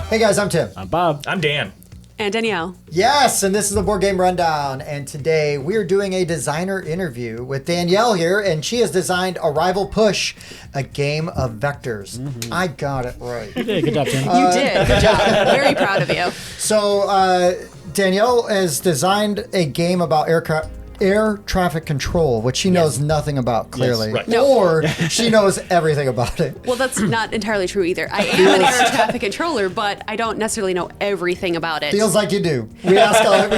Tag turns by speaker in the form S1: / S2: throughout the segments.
S1: Hey guys, I'm Tim.
S2: I'm Bob.
S3: I'm Dan.
S4: And Danielle.
S1: Yes, and this is the Board Game Rundown. And today we are doing a designer interview with Danielle here, and she has designed Arrival Push, a game of vectors. I got it right.
S2: You did. Good job, Tim.
S4: You did. Good job. Very proud of you.
S1: So Danielle has designed a game about air traffic control, which she knows nothing about, clearly.
S3: Yes, right.
S4: No.
S1: Or she knows everything about it.
S4: Well, that's not entirely true either. I am an air traffic controller, but I don't necessarily know everything about it.
S1: Feels like you do. We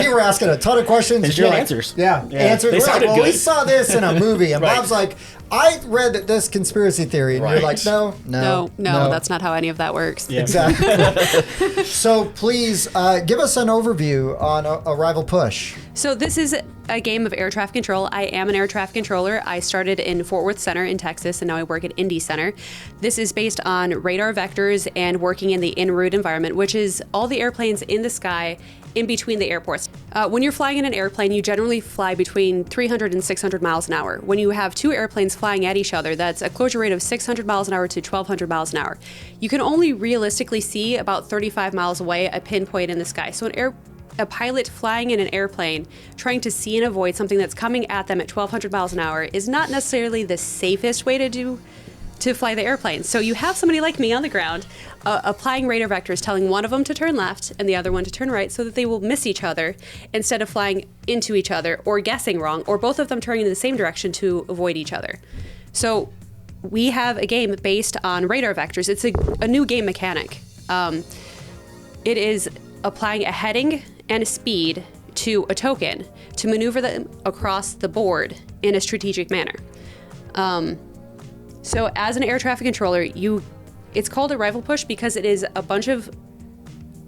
S1: were asking a ton of questions.
S2: And she had answers.
S1: Yeah, answers.
S3: They sounded
S1: Well, we
S3: good.
S1: saw this in a movie, and
S3: Right.
S1: Bob's like, I read this conspiracy theory, and you're
S3: Right.
S1: like, no,
S4: that's not how any of that works.
S2: Yeah.
S1: Exactly. So please give us an overview on Arrival Push.
S4: So this is a game of air traffic control. I am an air traffic controller. I started in Fort Worth Center in Texas, and now I work at Indy Center. This is based on radar vectors and working in the en route environment, which is all the airplanes in the sky in between the airports. When you're flying in an airplane, you generally fly between 300 and 600 miles an hour. When you have two airplanes flying at each other, that's a closure rate of 600 miles an hour to 1,200 miles an hour. You can only realistically see about 35 miles away a pinpoint in the sky. So a pilot flying in an airplane trying to see and avoid something that's coming at them at 1,200 miles an hour is not necessarily the safest way to fly the airplane. So you have somebody like me on the ground applying radar vectors, telling one of them to turn left and the other one to turn right so that they will miss each other instead of flying into each other or guessing wrong, or both of them turning in the same direction to avoid each other. So we have a game based on radar vectors. It's a new game mechanic. It is applying a heading and a speed to a token to maneuver them across the board in a strategic manner. So as an air traffic controller, it's called Arrival Push because it is a bunch of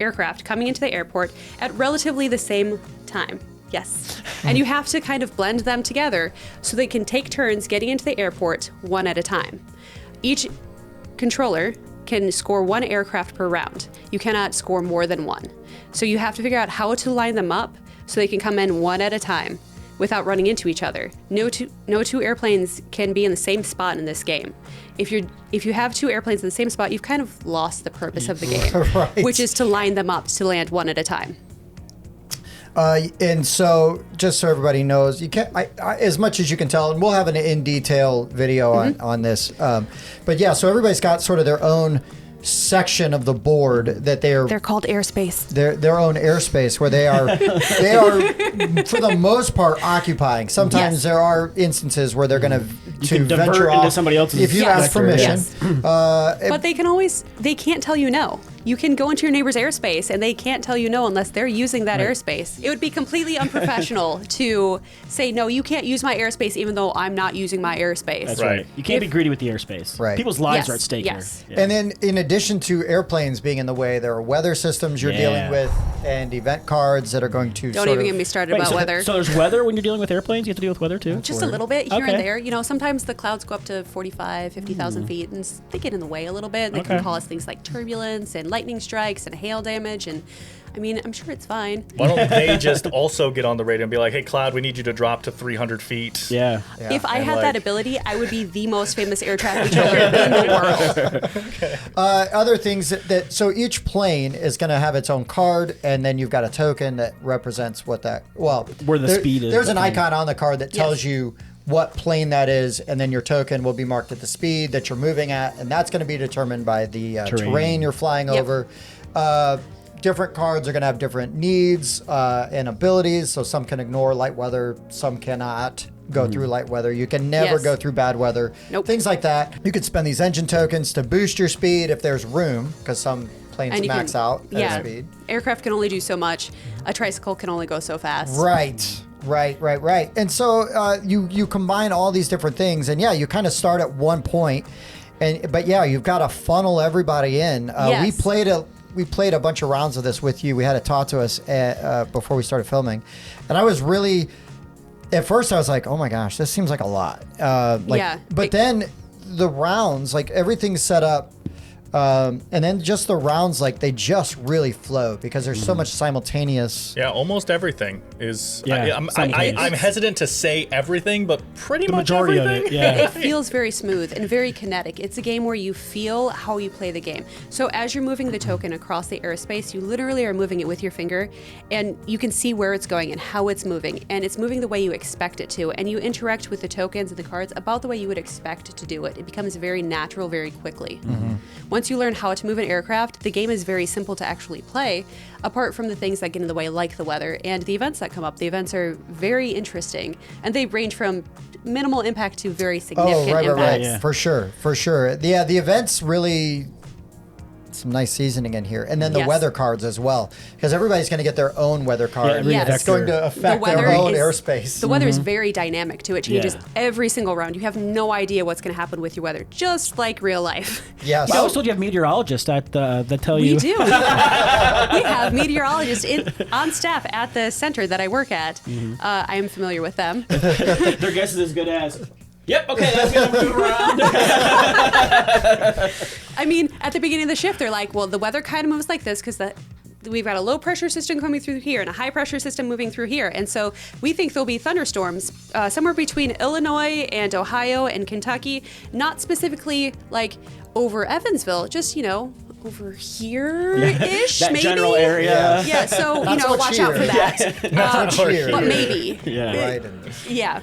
S4: aircraft coming into the airport at relatively the same time. Yes. And you have to kind of blend them together so they can take turns getting into the airport one at a time. Each controller can score one aircraft per round. You cannot score more than one. So you have to figure out how to line them up so they can come in one at a time without running into each other. No two airplanes can be in the same spot in this game. If you have two airplanes in the same spot, you've kind of lost the purpose of the game,
S1: Right.
S4: which is to line them up to land one at a time.
S1: And so, just so everybody knows, you can't, as much as you can tell, and we'll have an in detail video on this. But yeah, so everybody's got sort of their own section of the board that they're
S4: called airspace.
S1: Their own airspace where they are for the most part occupying. Sometimes
S4: Yes.
S1: there are instances where they're going
S2: You
S1: to
S2: can divert
S1: venture
S2: into
S1: off
S2: somebody else's
S1: if you
S4: Yes.
S1: ask permission.
S4: Yes. But they can't tell you no. You can go into your neighbor's airspace and they can't tell you no unless they're using that airspace. It would be completely unprofessional to say, no, you can't use my airspace even though I'm not using my airspace.
S2: That's
S3: Right.
S2: right. You can't be greedy with the airspace.
S1: Right.
S2: People's lives
S4: Yes,
S2: are at stake
S4: yes.
S2: here. Yeah.
S1: And then, in addition to airplanes being in the way, there are weather systems you're dealing
S2: Yeah.
S1: with, and event cards that are going to
S4: Don't
S1: sort
S4: even
S1: of,
S4: get me started
S2: Wait,
S4: about
S2: so,
S4: weather.
S2: so there's weather when you're dealing with airplanes? You have to deal with weather too?
S4: Just a little bit here
S2: Okay.
S4: and there. You know, sometimes the clouds go up to 45, 50,000 feet and they get in the way a little bit. They can
S2: Okay.
S4: cause things like turbulence and lightning strikes and hail damage. And I mean, I'm sure it's fine.
S3: Why don't they just also get on the radio and be like, hey, Cloud, we need you to drop to 300 feet.
S2: Yeah.
S4: If I
S3: And
S4: had
S3: like-
S4: that ability, I would be the most famous air traffic controller in the world.
S1: other things that so each plane is going to have its own card, and then you've got a token that represents what that
S2: Where the speed is
S1: There's
S2: of
S1: an
S2: the plane.
S1: icon on the card that tells you what plane that is, and then your token will be marked at the speed that you're moving at, and that's going to be determined by the terrain you're flying
S4: Yep.
S1: over. Different cards are going to have different needs and abilities, so some can ignore light weather, some cannot go through light weather. You can never
S4: Yes.
S1: go through bad weather.
S4: Nope.
S1: Things like that. You could spend these engine tokens to boost your speed if there's room, because some planes
S4: And you
S1: max
S4: can,
S1: out
S4: yeah,
S1: at speed.
S4: aircraft can only do so much. A tricycle can only go so fast.
S1: Right. And so you combine all these different things, and yeah, you kind of start at one point, but yeah, you've got to funnel everybody in.
S4: Yes.
S1: We played a bunch of rounds of this with you. We had it taught to us before we started filming, and I was really, at first I was like, oh my gosh, this seems like a lot.
S4: Yeah.
S1: But then the rounds, like everything's set up And then just the rounds, like they just really flow because there's so much simultaneous.
S3: Yeah, almost everything is.
S2: Yeah,
S3: I'm hesitant to say everything, but pretty
S2: The
S3: much
S2: majority
S3: everything.
S2: of it, yeah.
S4: It feels very smooth and very kinetic. It's a game where you feel how you play the game. So as you're moving the token across the airspace, you literally are moving it with your finger, and you can see where it's going and how it's moving. And it's moving the way you expect it to. And you interact with the tokens and the cards about the way you would expect to do it. It becomes very natural very quickly. Once you learn how to move an aircraft, the game is very simple to actually play, apart from the things that get in the way, like the weather and the events that come up. The events are very interesting, and they range from minimal impact to very significant
S1: Right.
S4: impacts.
S2: Yeah.
S1: For sure. Yeah, the events really some nice seasoning in here, and then the
S4: Yes.
S1: weather cards as well, because everybody's going to get their own weather card.
S2: every
S4: Yes.
S1: It's going to
S4: The
S1: affect
S4: weather
S1: their own
S4: is-
S1: airspace.
S4: The weather is very dynamic too. It changes
S2: Yeah.
S4: every single round. You have no idea what's going to happen with your weather, just like real life.
S1: Yes.
S2: I always told you have meteorologists that tell
S4: We
S2: you.
S4: do. We have meteorologists on staff at the center that I work at. I am familiar with them.
S2: Their guess is as good as. Yep. Okay, that's gonna move around.
S4: I mean, at the beginning of the shift, they're like, well, the weather kind of moves like this because we've got a low pressure system coming through here and a high pressure system moving through here. And so we think there'll be thunderstorms somewhere between Illinois and Ohio and Kentucky, not specifically like over Evansville, just, over here-ish,
S2: That
S4: maybe.
S2: general area.
S4: Yeah, so,
S1: Not so
S4: watch out for
S1: cheer.
S4: that.
S1: Not so cheer.
S4: But maybe.
S2: Yeah.
S1: Right.
S4: Yeah.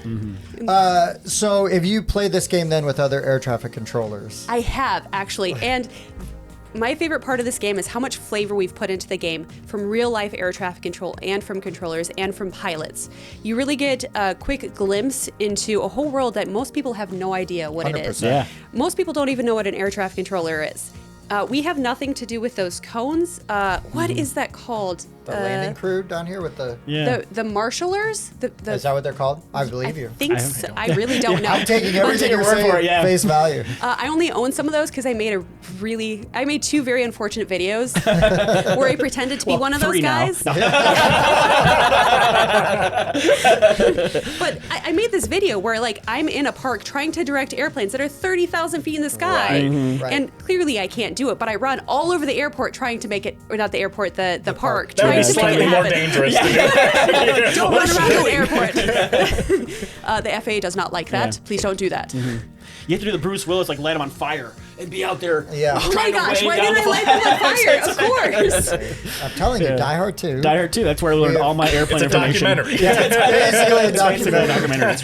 S1: So, have you played this game then with other air traffic controllers?
S4: I have, actually. And my favorite part of this game is how much flavor we've put into the game from real life air traffic control and from controllers and from pilots. You really get a quick glimpse into a whole world that most people have no idea what it is.
S1: 100%.
S2: Yeah.
S4: Most people don't even know what an air traffic controller is. We have nothing to do with those cones. What is that called?
S1: The landing crew down here with the.
S2: Yeah.
S4: The marshallers?
S1: Is that what they're called? I believe you.
S4: think so. I really don't know.
S1: I'm taking everything
S2: your
S1: you're
S2: word
S1: saying
S2: for it, yeah.
S1: face value.
S4: I only own some of those because I made two very unfortunate videos where I pretended to be one of those
S2: 3 now.
S4: guys. But I made this video where like I'm in a park trying to direct airplanes that are 30,000 feet in the sky.
S1: Right.
S4: And clearly I can't do it, but I run all over the airport trying to make it, or not the airport, the park,
S3: That would
S4: trying
S3: be
S4: to make
S3: slightly
S4: it
S3: more
S4: happen.
S3: dangerous to do.
S4: Don't run around the airport. The FAA does not like that.
S2: Yeah.
S4: Please don't do that.
S2: You have to do the Bruce Willis, like light him on fire and be out there.
S1: Yeah.
S4: Oh my
S2: trying to
S4: gosh,
S2: wave
S4: why
S2: down
S4: didn't I
S2: the
S4: light
S2: flag.
S4: them on fire? Of course.
S1: I'm telling you, Die Hard 2.
S2: Die Hard 2. That's where I learned all my airplane
S3: It's a
S2: information.
S3: documentary.
S1: Yeah, it's basically a
S2: Basically a
S1: documentary.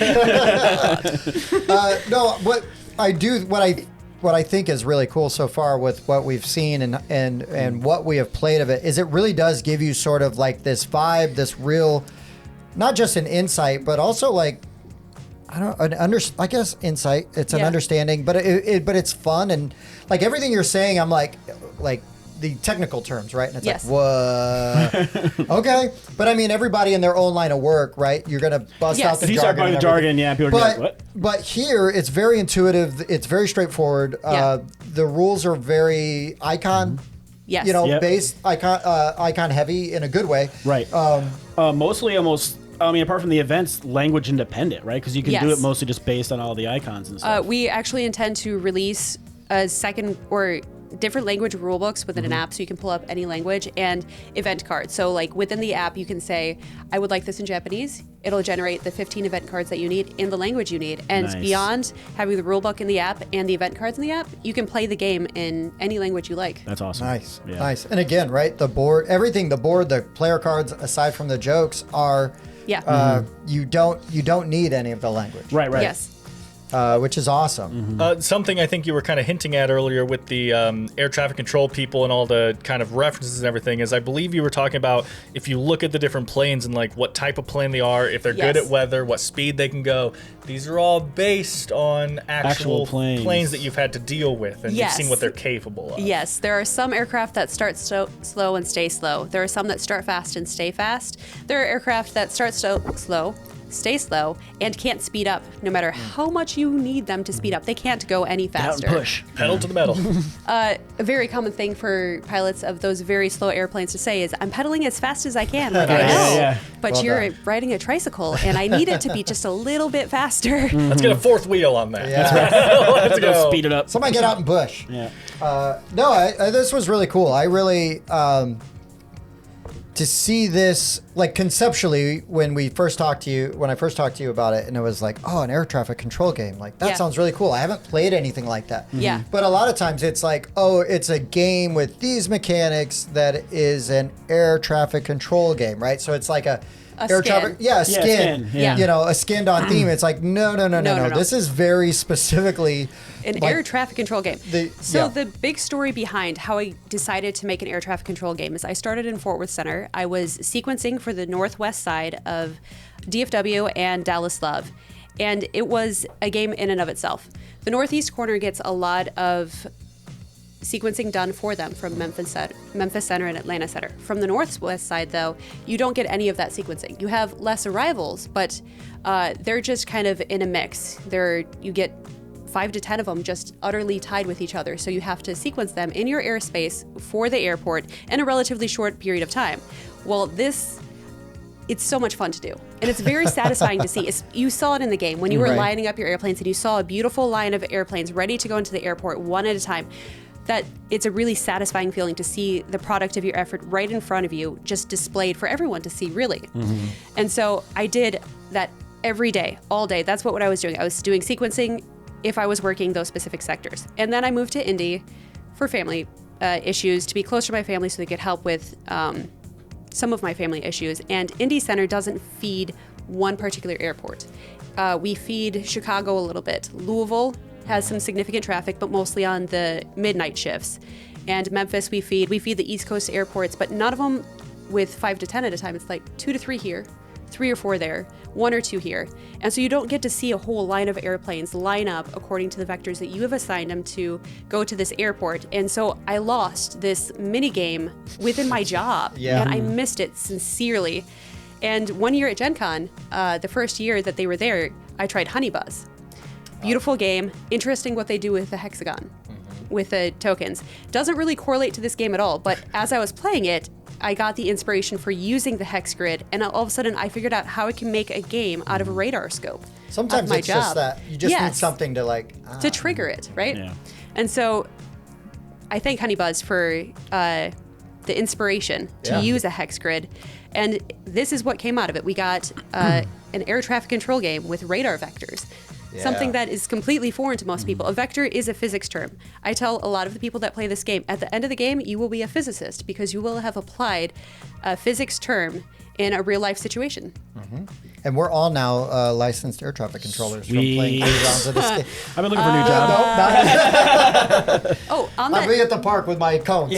S2: documentary.
S1: No, what I think is really cool so far with what we've seen and what we have played of it is it really does give you sort of like this vibe, this real, not just an insight, but also like I guess insight. It's an
S4: Yeah.
S1: understanding, but but it's fun and like everything you're saying. I'm like the technical terms, right? And it's
S4: Yes.
S1: like, what? Okay, but I mean, everybody in their own line of work, right? You're gonna bust
S4: Yes.
S1: out the
S2: If you
S1: jargon.
S2: start buying the
S1: and everything.
S2: jargon, yeah, people are
S1: But
S2: like, what?
S1: but here it's very intuitive. It's very straightforward.
S4: Yeah.
S1: The rules are very icon,
S4: Yes.
S2: Yep.
S1: based icon heavy in a good way.
S2: Right. Mostly almost, I mean, apart from the events, language independent, right? Because you can do
S4: Yes.
S2: it mostly just based on all the icons and stuff.
S4: We actually intend to release a second or different language rule books within an app so you can pull up any language and event cards. So like within the app, you can say, I would like this in Japanese. It'll generate the 15 event cards that you need in the language you need. And
S2: Nice.
S4: beyond having the rule book in the app and the event cards in the app, you can play the game in any language you like.
S2: That's awesome.
S1: Nice,
S2: Yeah.
S1: nice. And again, right, the board, the player cards, aside from the jokes, are
S4: Yeah.
S1: you don't need any of the language,
S2: Right, right.
S4: Yes.
S1: Which is awesome.
S3: Something I think you were kind of hinting at earlier with the air traffic control people and all the kind of references and everything is I believe you were talking about if you look at the different planes and like what type of plane they are, if they're good
S4: Yes.
S3: at weather, what speed they can go. These are all based on actual
S2: planes.
S3: that you've had to deal with and
S4: Yes.
S3: you've seen what they're capable of.
S4: Yes, there are some aircraft that start slow and stay slow. There are some that start fast and stay fast. There are aircraft that start slow, stay slow, and can't speed up no matter how much you need them to speed up. They can't go any faster.
S2: Out and push.
S3: Pedal to the metal.
S4: A very common thing for pilots of those very slow airplanes to say is, I'm pedaling as fast as I can. Like, I know,
S2: Yeah.
S4: but
S1: Well
S4: you're
S1: done.
S4: riding a tricycle, and I need it to be just a little bit faster.
S3: Let's get a fourth wheel on that.
S1: Yeah.
S3: Let's go.
S2: Speed it up.
S1: Somebody get out and bush.
S2: Yeah.
S1: No, this was really cool. I really to see this, like, conceptually when I first talked to you about it, and it was like, oh, an air traffic control game. Like, that
S4: Yeah.
S1: sounds really cool. I haven't played anything like that.
S4: Yeah.
S1: But a lot of times it's like, oh, it's a game with these mechanics that is an air traffic control game, right? So it's like a air
S4: skin.
S1: traffic, yeah, a
S2: Yeah,
S1: skin.
S2: skin, yeah.
S1: You know, a skinned on theme. It's like, no.
S4: No.
S1: This is very specifically
S4: An
S1: like,
S4: air traffic control game.
S1: the-
S4: So
S1: yeah.
S4: the big story behind how I decided to make an air traffic control game is I started in Fort Worth Center. I was sequencing for the northwest side of DFW and Dallas Love, and it was a game in and of itself. The northeast corner gets a lot of sequencing done for them from Memphis Center and Atlanta Center. From the northwest side, though, you don't get any of that sequencing. You have less arrivals, but they're just kind of in a mix. You get 5 to 10 of them just utterly tied with each other. So you have to sequence them in your airspace for the airport in a relatively short period of time. Well, it's so much fun to do. And it's very satisfying to see. You saw it in the game when you were
S1: Right.
S4: lining up your airplanes and you saw a beautiful line of airplanes ready to go into the airport one at a time. That it's a really satisfying feeling to see the product of your effort right in front of you, just displayed for everyone to see, really. And so I did that every day, all day. That's what I was doing. I was doing sequencing if I was working those specific sectors. And then I moved to Indy for family issues, to be closer to my family so they could help with some of my family issues. And Indy Center doesn't feed one particular airport. We feed Chicago a little bit. Louisville has some significant traffic, but mostly on the midnight shifts. And Memphis, we feed the East Coast airports, but none of them with 5 to 10 at a time. It's like 2 to 3 here, 3 or 4 there, 1 or 2 here. And so you don't get to see a whole line of airplanes line up according to the vectors that you have assigned them to go to this airport. And so I lost this mini game within my job.
S1: Yeah.
S4: And I missed it sincerely. And one year at Gen Con, the first year that they were there, I tried Honey Buzz. Beautiful game. Interesting what they do with the hexagon, with the tokens. Doesn't really correlate to this game at all, but as I was playing it, I got the inspiration for using the hex grid, and all of a sudden I figured out how I can make a game out of a radar scope.
S1: Sometimes
S4: of my
S1: it's
S4: job.
S1: just that you just need
S4: Yes.
S1: something to like
S4: To trigger it, right?
S2: Yeah.
S4: And so I thank Honey Buzz for the inspiration to
S1: Yeah.
S4: use a hex grid. And this is what came out of it. We got an air traffic control game with radar vectors. Something
S1: Yeah.
S4: that is completely foreign to most people. A vector is a physics term. I tell a lot of the people that play this game, at the end of the game, you will be a physicist because you will have applied a physics term in a real life situation.
S1: And we're all now licensed air traffic controllers from
S2: Sweet.
S1: playing 3 rounds of this game.
S2: I've been looking for a new job.
S4: Oh, on
S1: I'll be
S4: that,
S1: at the park with my cones.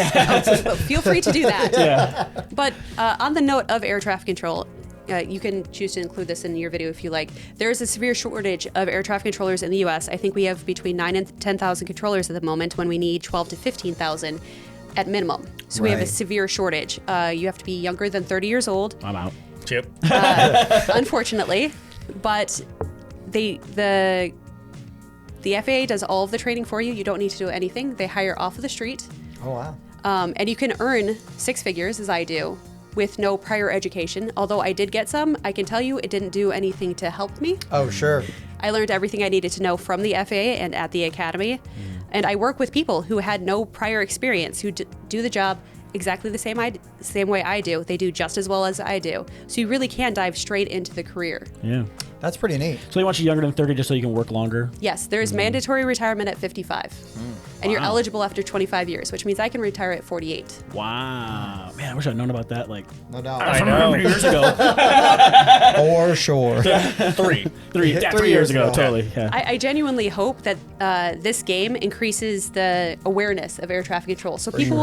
S4: feel free to do that.
S2: Yeah.
S4: But on the note of air traffic control, you can choose to include this in your video if you like. There is a severe shortage of air traffic controllers in the U.S. I think we have between 9,000 and 10,000 controllers at the moment when we need 12 to 15,000 at minimum. So we have a
S1: Right.
S4: severe shortage. You have to be younger than 30 years old,
S2: I'm out.
S3: Chip.
S4: unfortunately. But the FAA does all of the training for you. You don't need to do anything. They hire off of the street.
S1: Oh wow.
S4: And you can earn 6 figures, as I do, with no prior education. Although I did get some, I can tell you it didn't do anything to help me.
S1: Oh sure.
S4: I learned everything I needed to know from the FAA and at the academy. And I work with people who had no prior experience, who do the job exactly the same way I do. They do just as well as I do. So you really can dive straight into the career.
S2: Yeah.
S1: That's pretty neat.
S2: So they want you younger than 30 just so you can work longer?
S4: Yes, there's mandatory retirement at 55. And you're
S2: Wow.
S4: eligible after 25 years, which means I can retire at 48.
S2: Wow. Man, I wish I'd known about that like
S1: No doubt.
S3: I
S2: from
S3: know.
S2: years ago.
S1: For sure.
S3: 3.
S2: 3
S1: 3
S2: years ago,
S1: ago.
S2: totally. Yeah.
S4: I genuinely hope that this game increases the awareness of air traffic control, so people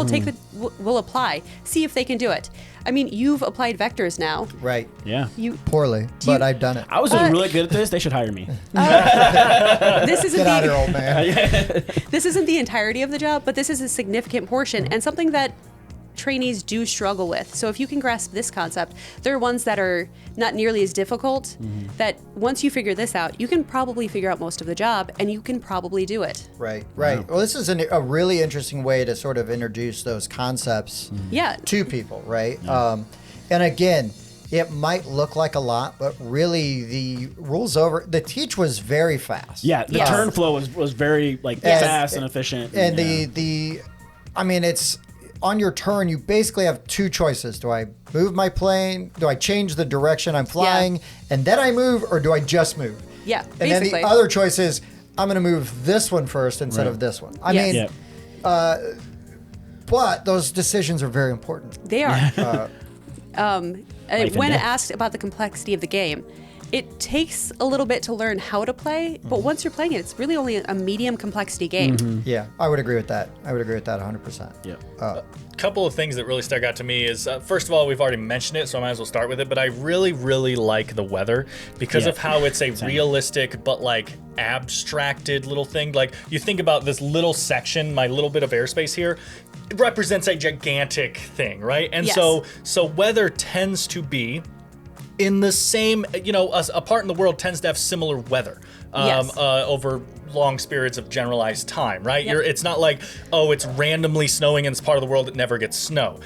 S4: will apply, see if they can do it. I mean, you've applied vectors now.
S1: Right.
S2: Yeah.
S4: You
S1: Poorly, but I've done it.
S2: I was really good at this. They should hire me.
S4: this isn't
S1: Get out of here,
S4: the
S1: old man.
S4: this isn't the entirety of the job, but this is a significant portion and something that trainees do struggle with. So if you can grasp this concept, there are ones that are not nearly as difficult, that once you figure this out, you can probably figure out most of the job, and you can probably do it.
S1: Right. Well, this is a really interesting way to sort of introduce those concepts to people, right? And again, it might look like a lot, but really the the teach was very fast.
S2: Yeah, the turn flow was very fast and efficient.
S1: And I mean, it's on your turn, you basically have two choices. Do I move my plane? Do I change the direction I'm flying and then I move, or do I just move?
S4: Yeah,
S1: And
S4: basically.
S1: then the other choice is I'm going to move this one first instead of this one. I mean, but those decisions are very important.
S4: They are.
S2: and
S4: When
S2: death.
S4: asked about the complexity of the game, it takes a little bit to learn how to play, but once you're playing it, it's really only a medium complexity game.
S1: Yeah, I would agree with that. 100%.
S2: Yeah.
S3: Couple of things that really stuck out to me is first of all, we've already mentioned it, so I might as well start with it, but I really like the weather because of how it's a realistic but like abstracted little thing. Like you think about this little section, my little bit of airspace here, it represents a gigantic thing, right? And so weather tends to be in the same, a part in the world tends to have similar weather over long periods of generalized time, right?
S4: Yep.
S3: It's not like, it's randomly snowing in this part of the world that never gets snow.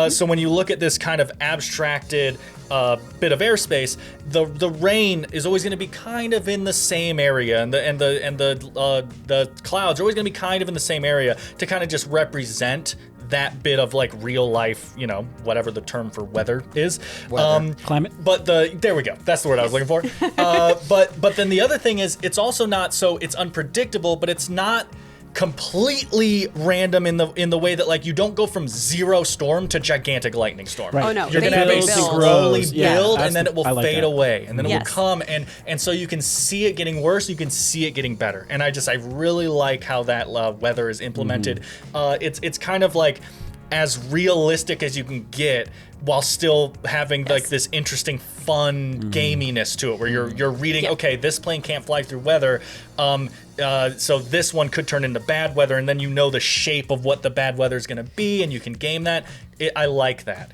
S3: So when you look at this kind of abstracted bit of airspace, the rain is always going to be kind of in the same area, and the clouds are always going to be kind of in the same area to kind of just represent that bit of like real life, whatever the term for weather is.
S2: Climate.
S3: But there we go. That's the word I was looking for. But then the other thing is it's also not, so it's unpredictable, but it's not completely random in the way that like you don't go from zero storm to gigantic lightning storm.
S2: Right.
S4: Oh no,
S3: You're gonna have a slowly build and then it will fade away and then it will come and so you can see it getting worse, you can see it getting better. And I really like how that weather is implemented. It's kind of like as realistic as you can get while still having like this interesting fun gaminess to it where you're reading, okay, this plane can't fly through weather, so this one could turn into bad weather, and then the shape of what the bad weather is going to be, and you can game that. I like that.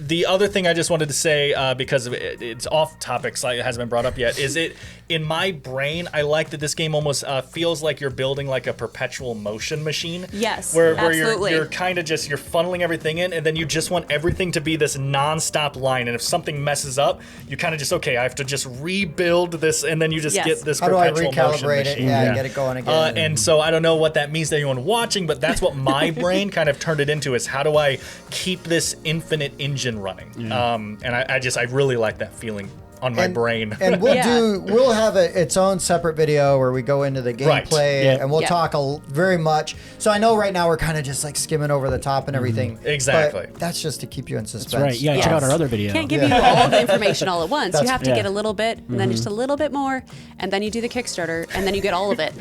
S3: The other thing I just wanted to say, because it's off topic, so it hasn't been brought up yet, is it in my brain, I like that this game almost feels like you're building like a perpetual motion machine.
S4: Yes,
S3: where
S4: absolutely.
S3: you're kind of just, you're funneling everything in, and then you just want everything to be this non-stop line, and if something messes up, you kind of just, okay, I have to just rebuild this, and then you just get this
S1: How do I
S3: perpetual motion
S1: recalibrate it?
S3: machine.
S1: Yeah, get it going again.
S3: And so I don't know what that means to anyone watching, but that's what my brain kind of turned it into, is how do I keep this infinite engine running? And I really like that feeling on my brain.
S1: And we'll have its own separate video where we go into the gameplay and we'll talk very much. So I know right now we're kind of just like skimming over the top and everything.
S3: Exactly.
S1: But that's just to keep you in suspense.
S2: That's right. Yeah, check out our other video.
S4: Can't give you all of the information all at once. You have to get a little bit, and then just a little bit more, and then you do the Kickstarter, and then you get all of it.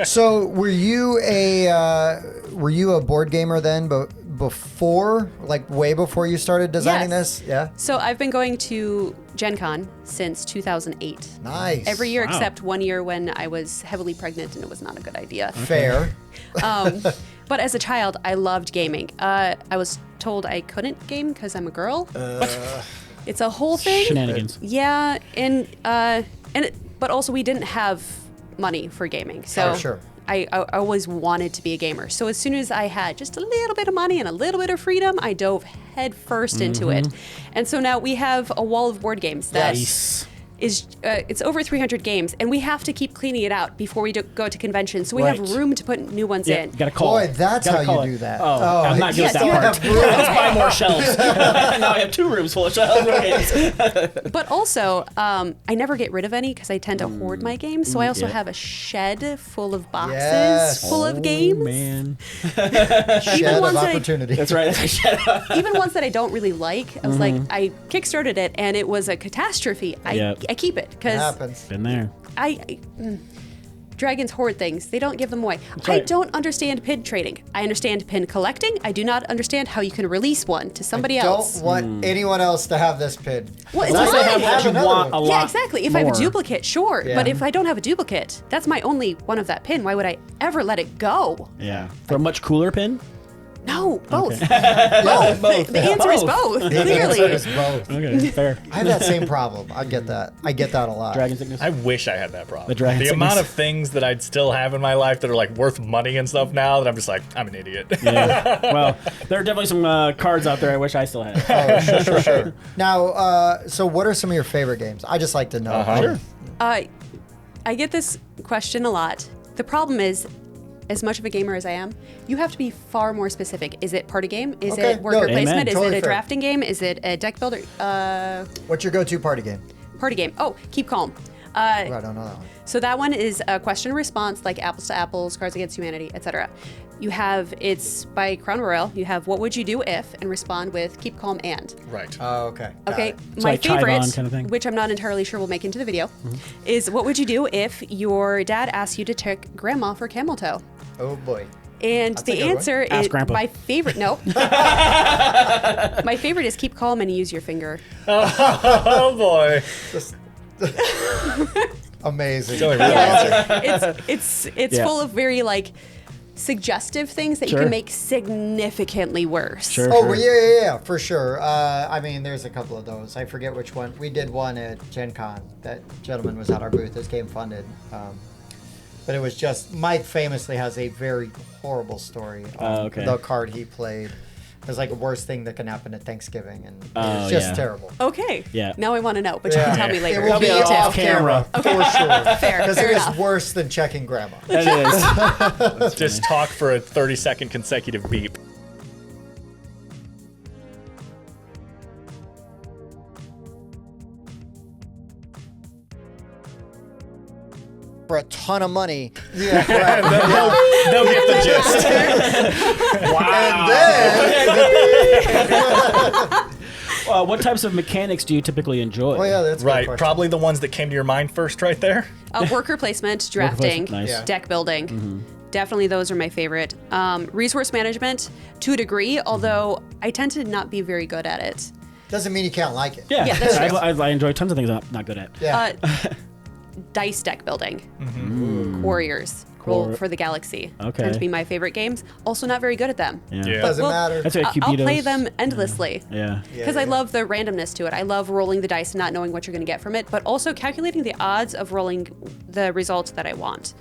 S1: So were you a board gamer then? Before, like way before you started designing this? Yeah.
S4: So I've been going to Gen Con since 2008.
S1: Nice.
S4: Every year except 1 year when I was heavily pregnant and it was not a good idea.
S1: Fair.
S4: But as a child, I loved gaming. I was told I couldn't game because I'm a girl. It's a whole thing.
S2: Shenanigans.
S4: Yeah, but also we didn't have money for gaming, so
S1: sure.
S4: I always wanted to be a gamer. So as soon as I had just a little bit of money and a little bit of freedom, I dove head first into it. And so now we have a wall of board games that is it's over 300 games, and we have to keep cleaning it out before we go to conventions. So we have room to put new ones in.
S2: You gotta call.
S1: Boy, that's how you do that.
S2: Oh, I'm not good at that part. Let's buy more shelves. Now I have 2 rooms full of shelves.
S4: But also, I never get rid of any because I tend to hoard my games. So I also have a shed full of boxes full of games.
S2: Man.
S1: Shed of opportunity.
S2: That's right.
S4: Even ones that I don't really like. I was like, I kickstarted it and it was a catastrophe. I keep it because
S1: happens.
S2: Been there.
S4: Dragons hoard things. They don't give them away.
S2: That's
S4: I
S2: right.
S4: don't understand pin trading. I understand pin collecting. I do not understand how you can release one to somebody else.
S1: Don't want anyone else to have this pin.
S4: Well, it's
S2: Unless they
S4: mine.
S2: have what you want a lot.
S4: Yeah, exactly. If I have a
S2: more.
S4: duplicate, sure.
S1: Yeah.
S4: But if I don't have a duplicate, that's my only one of that pin. Why would I ever let it go?
S2: Yeah. For a much cooler pin?
S4: No, both.
S2: Okay.
S4: Both. The answer is both. Clearly.
S1: It's both.
S2: Okay, fair.
S1: I have that same problem. I get that. I get that a lot.
S2: Dragon sickness.
S3: I wish I had that problem.
S2: The dragon sickness.
S3: amount of things that I'd still have in my life that are like worth money and stuff now that I'm just like, I'm an idiot.
S2: Yeah. Well, there are definitely some cards out there I wish I still had.
S1: Oh, sure. Now, so what are some of your favorite games? I just like to know.
S2: Sure.
S4: I get this question a lot. The problem is, as much of a gamer as I am, you have to be far more specific. Is it party game? Is it worker placement?
S2: Amen.
S4: Is
S1: Totally
S4: it a
S1: fair.
S4: drafting game? Is it a deck builder?
S1: What's your go-to party game?
S4: Party game. Oh, Keep Calm.
S1: I don't know that one.
S4: So that one is a question and response, like Apples to Apples, Cards Against Humanity, etc. You have, it's by Crown Royal. You have What Would You Do If, and respond with Keep Calm and.
S3: Right.
S1: Oh, okay. Got
S4: Okay,
S1: it.
S4: my
S2: like
S4: favorite,
S2: Chivon kind of thing?
S4: which I'm not entirely sure we'll make into the video, is what would you do if your dad asked you to trick grandma for camel toe?
S1: Oh boy.
S4: And
S1: That's a
S4: the
S1: good one.
S4: answer
S2: Ask
S4: is
S2: Grandpa.
S4: my favorite. No, my favorite is keep calm and use your finger.
S3: Oh boy.
S1: Amazing.
S3: It's only real answer.
S4: It's
S2: Yeah.
S4: full of very like suggestive things that you
S2: Sure.
S4: can make significantly worse.
S2: Sure.
S1: Oh, well, yeah, for sure. I mean, there's a couple of those. I forget which one. We did one at Gen Con. That gentleman was at our booth. This game funded. But it was just, Mike famously has a very horrible story on
S2: okay.
S1: the card he played. It was like the worst thing that can happen at Thanksgiving, and
S2: Oh,
S1: it's just
S2: yeah.
S1: terrible.
S4: Okay.
S2: Yeah.
S4: Now I want to know, but you
S1: Yeah.
S4: can tell me later.
S1: It will be
S2: That'll be
S1: off
S2: off
S1: camera,
S2: camera.
S1: for sure.
S4: Fair,
S1: Because
S4: fair
S1: it is
S4: enough.
S1: worse than checking grandma.
S2: That is.
S3: Just talk for a 30-second consecutive beep.
S1: For a ton of money. Yeah, right.
S3: They'll get the gist.
S1: And then,
S2: What types of mechanics do you typically enjoy?
S1: oh yeah, that's a good
S3: Right.
S1: question.
S3: Probably the ones that came to your mind first, right there.
S4: Worker placement, drafting,
S2: placement, nice.
S1: Yeah.
S4: deck building. Definitely those are my favorite. Resource management to a degree, although I tend to not be very good at it.
S1: Doesn't mean you can't like it.
S2: Yeah,
S4: Yeah, that's true.
S2: I enjoy tons of things I'm not good at.
S1: Yeah.
S4: Dice deck building. Warriors. Roll for the Galaxy.
S2: Okay.
S4: Tend to be my favorite games. Also not very good at them.
S3: Yeah.
S1: Doesn't
S4: Well,
S1: matter.
S2: That's like
S4: I'll play
S2: Cupidos.
S4: them endlessly.
S2: Yeah.
S4: Because I love the randomness to it. I love rolling the dice and not knowing what you're going to get from it, but also calculating the odds of rolling the results that I want.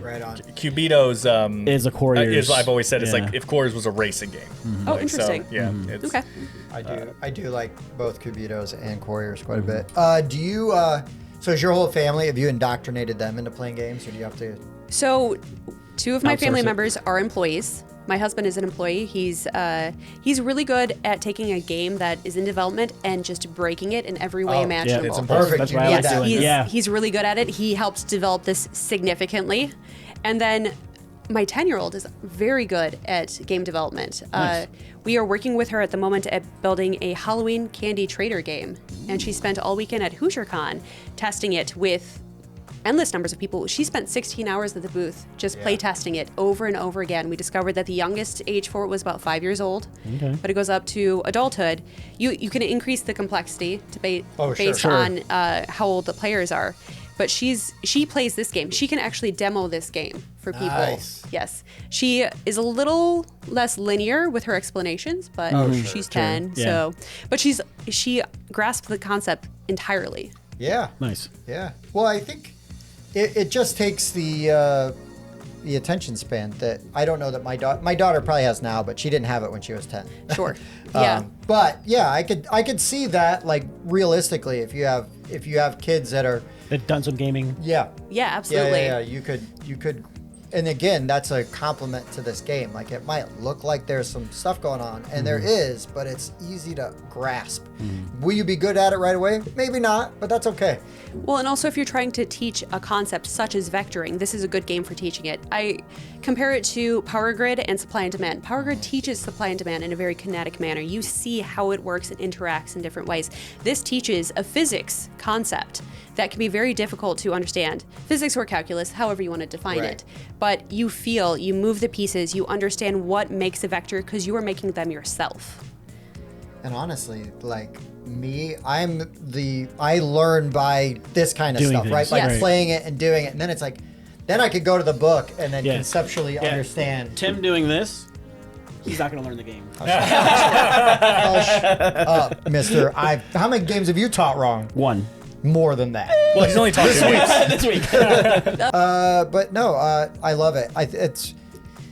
S1: Right on.
S3: Cubitos
S2: Is a Couriers.
S3: I've always said it's
S2: Yeah.
S3: like if Couriers was a racing game.
S4: Oh,
S3: Like,
S4: interesting.
S3: So, yeah. It's,
S4: Okay.
S1: I do like both Cubitos and Couriers quite a bit. Do you? So is your whole family? Have you indoctrinated them into playing games, or do you have to?
S4: So, two of my family
S2: Outsource it.
S4: members are employees. My husband is an employee. He's really good at taking a game that is in development and just breaking it in every way
S1: Oh, yeah,
S4: imaginable.
S3: it's
S1: Perfect.
S2: That's
S1: You
S2: what I
S1: need
S2: like
S1: that.
S2: doing. Yeah.
S4: He's really good at it. He helped develop this significantly. And then my 10-year-old is very good at game development.
S2: Nice.
S4: We are working with her at the moment at building a Halloween candy trader game. And she spent all weekend at HoosierCon testing it with endless numbers of people. She spent 16 hours at the booth just play testing it over and over again. We discovered that the youngest age for it was about 5 years old, but it goes up to adulthood. You can increase the complexity to based
S1: sure.
S4: on how old the players are. But she plays this game. She can actually demo this game for people.
S1: Nice.
S4: Yes, she is a little less linear with her explanations, but she's 10.
S2: Yeah.
S4: So, but she grasped the concept entirely.
S1: Yeah.
S2: Nice.
S1: Yeah. Well, I think it just takes the attention span that I don't know that my daughter probably has now, but she didn't have it when she was 10.
S4: Sure. Yeah.
S1: But yeah, I could see that, like, realistically, if you have kids that are
S2: They've done some gaming.
S4: Yeah, absolutely.
S1: Yeah. You could, and again, that's a compliment to this game. Like, it might look like there's some stuff going on, and there is, but it's easy to grasp. Will you be good at it right away? Maybe not, but that's okay.
S4: Well, and also if you're trying to teach a concept such as vectoring, this is a good game for teaching it. I compare it to Power Grid and Supply and Demand. Power Grid teaches supply and demand in a very kinetic manner. You see how it works and interacts in different ways. This teaches a physics concept that can be very difficult to understand. Physics or calculus, however you want to define
S1: Right.
S4: it. But you move the pieces, you understand what makes a vector because you are making them yourself.
S1: And honestly, like me, I learn by this kind of
S2: Doing
S1: stuff,
S2: things.
S1: right? By
S4: Yes.
S1: playing it and doing it, and then it's like, then I could go to the book and then
S2: Yeah.
S1: conceptually
S2: Yeah.
S1: understand.
S2: Tim doing this he's not going to learn the game.
S1: Hush up, mister. How many games have you taught wrong?
S2: One.
S1: More than that.
S3: Well, he's only taught
S2: This week.
S1: But no, I love it.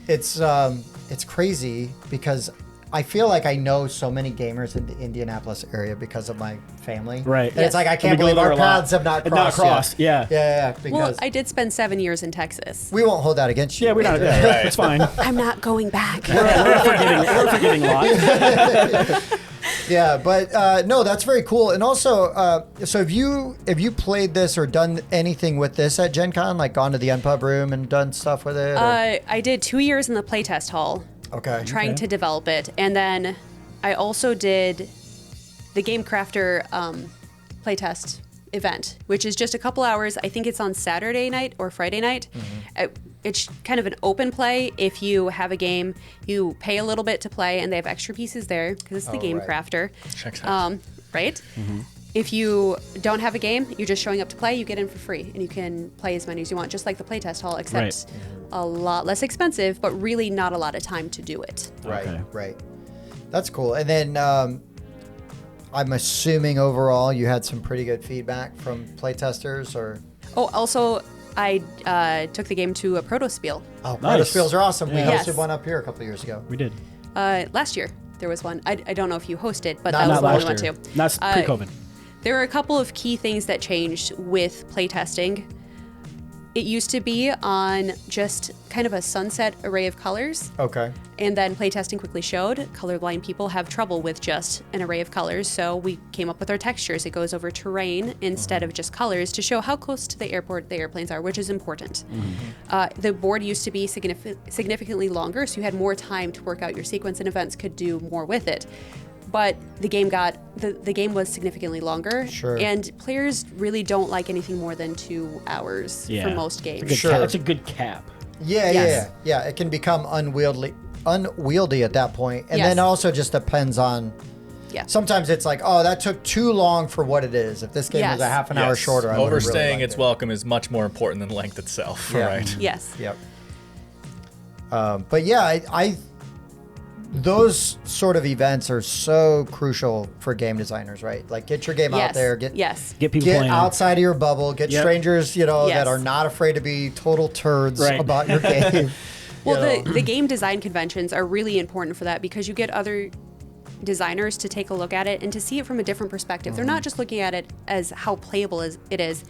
S1: It's crazy because I feel like I know so many gamers in the Indianapolis area because of my family.
S2: Right.
S1: And it's like, I can't believe our paths have not crossed.
S2: Yet.
S1: Yeah.
S4: Well,
S1: Because
S4: I did spend 7 years in Texas.
S1: we won't hold that against you.
S2: Yeah, we're not. Yeah, it's fine.
S4: I'm not going back.
S2: We're forgetting a lot.
S1: Yeah, but no, that's very cool. And also, so have you played this or done anything with this at Gen Con, like gone to the Unpub room and done stuff with it?
S4: I did 2 years in the playtest hall.
S1: Okay.
S4: Trying to develop it. And then I also did the Game Crafter playtest event, which is just a couple hours. I think it's on Saturday night or Friday night. It's kind of an open play. If you have a game, you pay a little bit to play, and they have extra pieces there because it's the Game Crafter.
S3: Checks out.
S4: Right? If you don't have a game, you're just showing up to play, you get in for free, and you can play as many as you want, just like the playtest hall, except a lot less expensive, but really not a lot of time to do it.
S1: Right. That's cool. And then I'm assuming overall you had some pretty good feedback from playtesters, or?
S4: Oh, also, I took the game to a proto-spiel.
S1: Oh,
S2: Nice.
S1: Protospiels are awesome. We
S4: Yes.
S1: hosted one up here a couple of years ago.
S2: We did.
S4: Last year, there was one. I don't know if you hosted, but
S1: Not
S4: that was the one we
S2: last
S4: went
S2: year.
S4: to.
S2: That's pre-COVID.
S4: There are a couple of key things that changed with playtesting. It used to be on just kind of a sunset array of colors.
S1: Okay.
S4: And then playtesting quickly showed colorblind people have trouble with just an array of colors. So we came up with our textures. It goes over terrain instead of just colors to show how close to the airport the airplanes are, which is important. The board used to be significantly longer, so you had more time to work out your sequence, and events could do more with it. But the game the game was significantly longer,
S1: Sure.
S4: and players really don't like anything more than 2 hours for most games.
S1: Sure.
S2: That's a good cap.
S1: Yeah. It can become unwieldy at that point. And
S4: Yes.
S1: then also just depends on.
S4: Yeah.
S1: Sometimes it's like, oh, that took too long for what it is. If this game was a
S4: Yes.
S1: half an hour shorter, I would have really
S3: Overstaying
S1: liked
S3: its
S1: it.
S3: welcome is much more important than length itself.
S1: Yeah.
S3: Right.
S4: Yes.
S1: Yep. But yeah, I those sort of events are so crucial for game designers, right? Like, get your game out there, get
S2: people playing.
S1: outside of your bubble, get strangers, that
S4: Yes.
S1: are not afraid to be total turds
S2: Right.
S1: about your game.
S4: Well, the game design conventions are really important for that because you get other designers to take a look at it and to see it from a different perspective. They're not just looking at it as how playable it is.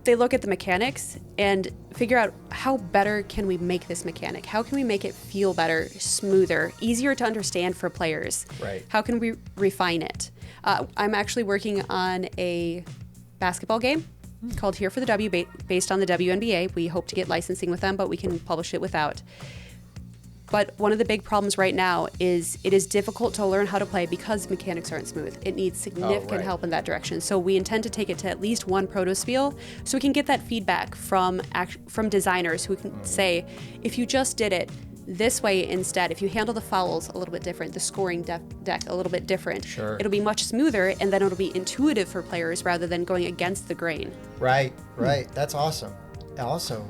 S4: They look at the mechanics and figure out how better can we make this mechanic? How can we make it feel better, smoother, easier to understand for players?
S1: Right.
S4: How can we refine it? I'm actually working on a basketball game called Here for the W, based on the WNBA. We hope to get licensing with them, but we can publish it without. But one of the big problems right now is it is difficult to learn how to play because mechanics aren't smooth. It needs significant help in that direction. So we intend to take it to at least one proto-spiel so we can get that feedback from designers who can say, if you just did it this way instead, if you handle the fouls a little bit different, the scoring deck a little bit different, it'll be much smoother, and then it'll be intuitive for players rather than going against the grain.
S1: Right. That's awesome. Also,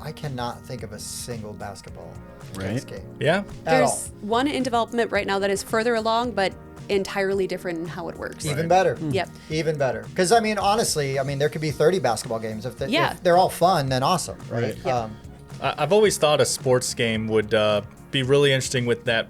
S1: I cannot think of a single basketball game.
S3: Yeah.
S4: There's one in development right now that is further along, but entirely different in how it works.
S1: Even better.
S4: Yep.
S1: Even better. Because, honestly, there could be 30 basketball games. If they're all fun, then awesome, right?
S4: Yeah.
S3: I've always thought a sports game would be really interesting with that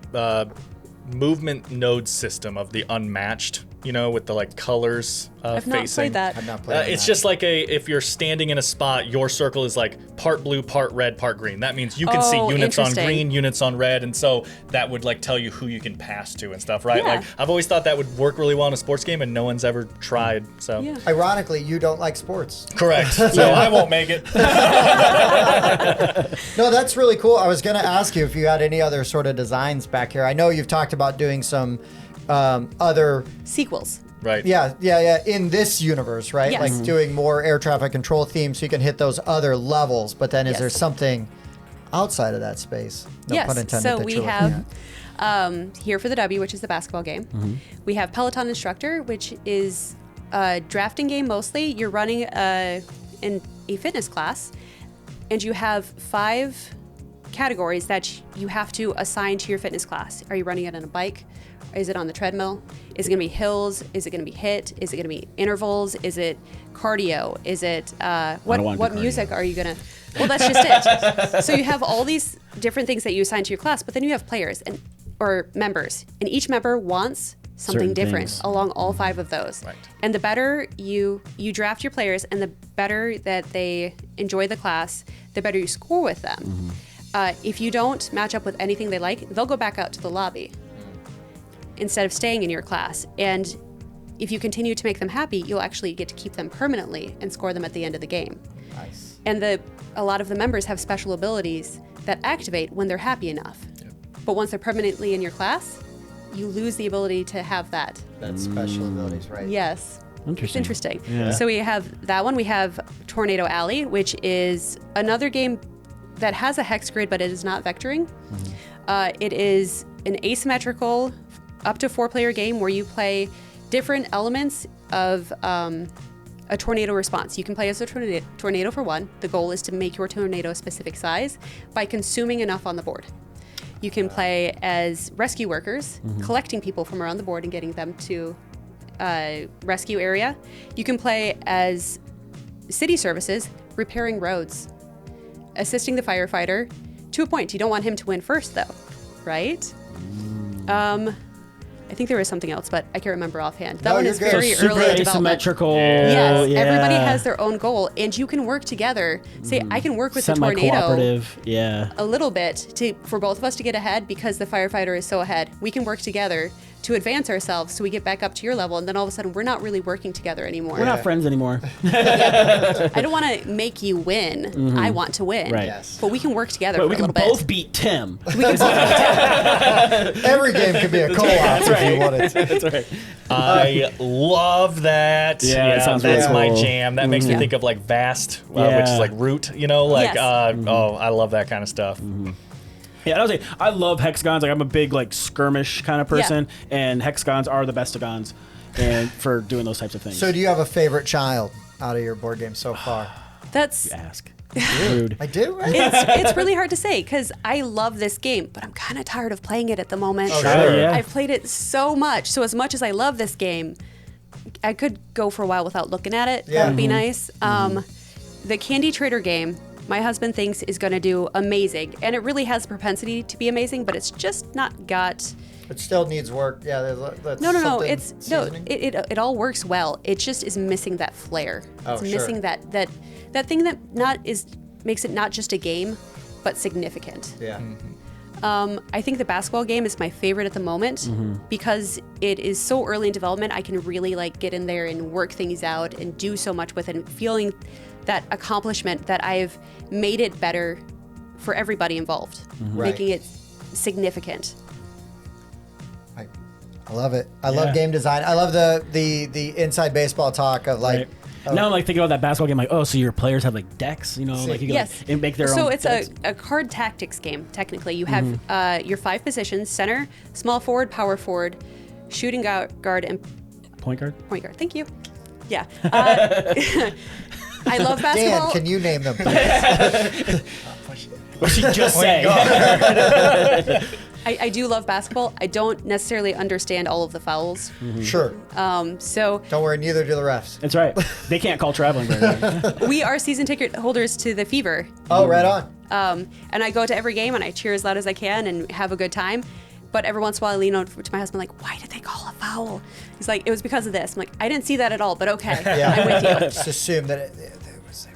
S3: movement node system of the unmatched, with the colors
S4: I've
S3: facing.
S4: not played that.
S1: I've not played
S3: It's just like if you're standing in a spot, your circle is part blue, part red, part green. That means you can see units on
S4: interesting.
S3: green, units on red, and so that would tell you who you can pass to and stuff, right?
S4: Yeah.
S3: I've always thought that would work really well in a sports game, and no one's ever tried. So
S4: Yeah.
S1: Ironically, you don't like sports.
S3: correct. So I won't make it.
S1: No, that's really cool. I was going to ask you if you had any other sort of designs back here. I know you've talked about doing some other
S4: Sequels.
S3: Right.
S1: Yeah, in this universe, right?
S4: Yes.
S1: Like doing more air traffic control themes so you can hit those other levels. But then is there something outside of that space? No
S4: Yes.
S1: pun intended.
S4: So
S1: that
S4: we
S1: you're looking
S4: have
S1: at.
S4: Here for the W, which is the basketball game. We have Peloton Instructor, which is a drafting game mostly. You're running a fitness class, and you have 5 categories that you have to assign to your fitness class. Are you running it on a bike? Is it on the treadmill? Is it going to be hills? Is it going to be HIIT? Is it going to be intervals? Is it cardio? Is it what music are you going to? Well, that's just it. So you have all these different things that you assign to your class, but then you have players or members, and each member wants something
S2: Certain
S4: different
S2: things.
S4: along all 5 of those.
S3: Right.
S4: And the better you draft your players, and the better that they enjoy the class, the better you score with them. If you don't match up with anything they like, they'll go back out to the lobby instead of staying in your class. And if you continue to make them happy, you'll actually get to keep them permanently and score them at the end of the game.
S1: Nice.
S4: And a lot of the members have special abilities that activate when they're happy enough.
S3: Yep.
S4: But once they're permanently in your class, you lose the ability to have that.
S1: That's special abilities, right?
S4: Yes.
S2: Interesting.
S4: It's interesting.
S2: Yeah.
S4: So we have that one. We have Tornado Alley, which is another game that has a hex grid, but it is not vectoring. It is an asymmetrical, up to 4-player game where you play different elements of a tornado response. You can play as a tornado for one. The goal is to make your tornado a specific size by consuming enough on the board. You can play as rescue workers, collecting people from around the board and getting them to rescue area. You can play as city services, repairing roads, assisting the firefighter to a point. You don't want him to win first, though, right? I think there was something else, but I can't remember offhand. That one is very
S2: super
S4: early in development.
S2: asymmetrical.
S4: Yes,
S2: yeah.
S4: everybody has their own goal, and you can work together. Say, I can work with the tornado
S2: Semi-cooperative, yeah.
S4: a little bit for both of us to get ahead because the firefighter is so ahead. We can work together to advance ourselves so we get back up to your level, and then all of a sudden we're not really working together anymore.
S2: We're not friends anymore.
S4: I don't want to make you win. I want to win.
S2: Right.
S1: Yes.
S4: But we can work together
S2: But
S4: for
S2: we
S4: a
S2: can
S4: little
S2: both
S4: bit.
S2: beat Tim.
S4: We can both
S1: Every game could be a co-op if you wanted to.
S2: That's right.
S3: I love that.
S2: Yeah, that sounds
S3: that's
S2: really
S3: my
S2: cool.
S3: jam. That makes me think of like Vast, which
S2: Yeah.
S3: is like Root. You know, like
S4: Yes.
S3: oh, I love that kind of stuff.
S2: Yeah, I was like, I love hexagons. Like, I'm a big like skirmish kind of person, and hexagons are the bestagons, and for doing those types of things.
S1: So do you have a favorite child out of your board game so far?
S4: That's
S2: ask? Rude.
S1: I do?
S4: it's really hard to say because I love this game, but I'm kind of tired of playing it at the moment.
S1: Oh,
S2: Sure, yeah.
S4: I've played it so much. So as much as I love this game, I could go for a while without looking at it.
S1: Yeah.
S4: That would be nice. The Candy Trader game, my husband thinks is going to do amazing, and it really has the propensity to be amazing, but it's just not got.
S1: It still needs work. Yeah, that's
S4: No.
S1: something
S4: It's
S1: seasoning.
S4: it all works well. It just is missing that flair.
S1: Oh,
S4: It's
S1: sure.
S4: missing that thing that makes it not just a game, but significant.
S1: Yeah.
S4: I think the basketball game is my favorite at the moment because it is so early in development. I can really like get in there and work things out and do so much with it, and feeling that accomplishment that I've made it better for everybody involved,
S1: Right.
S4: making it significant.
S1: I love it. I love game design. I love the inside baseball talk of like.
S2: Right. Now I'm like thinking about that basketball game, like, oh, so your players have like decks, you know, like you can
S4: Yes.
S2: like, make their own.
S4: So it's
S2: decks.
S4: a card tactics game, technically. You have your 5 positions: center, small forward, power forward, shooting guard, and
S2: point guard.
S4: point guard. Thank you. Yeah. I love basketball.
S1: Dan, can you name them, please?
S2: What she just say?
S4: I do love basketball. I don't necessarily understand all of the fouls.
S1: Sure.
S4: So
S1: Don't worry, neither do the refs.
S2: That's right. They can't call traveling very well.
S4: we are season ticket holders to the Fever.
S1: Oh, right on.
S4: And I go to every game and I cheer as loud as I can and have a good time. But every once in a while I lean over to my husband like, why did they call a foul? He's like, it was because of this. I'm like, I didn't see that at all, but okay. I'm with you.
S1: Just assume that it was there.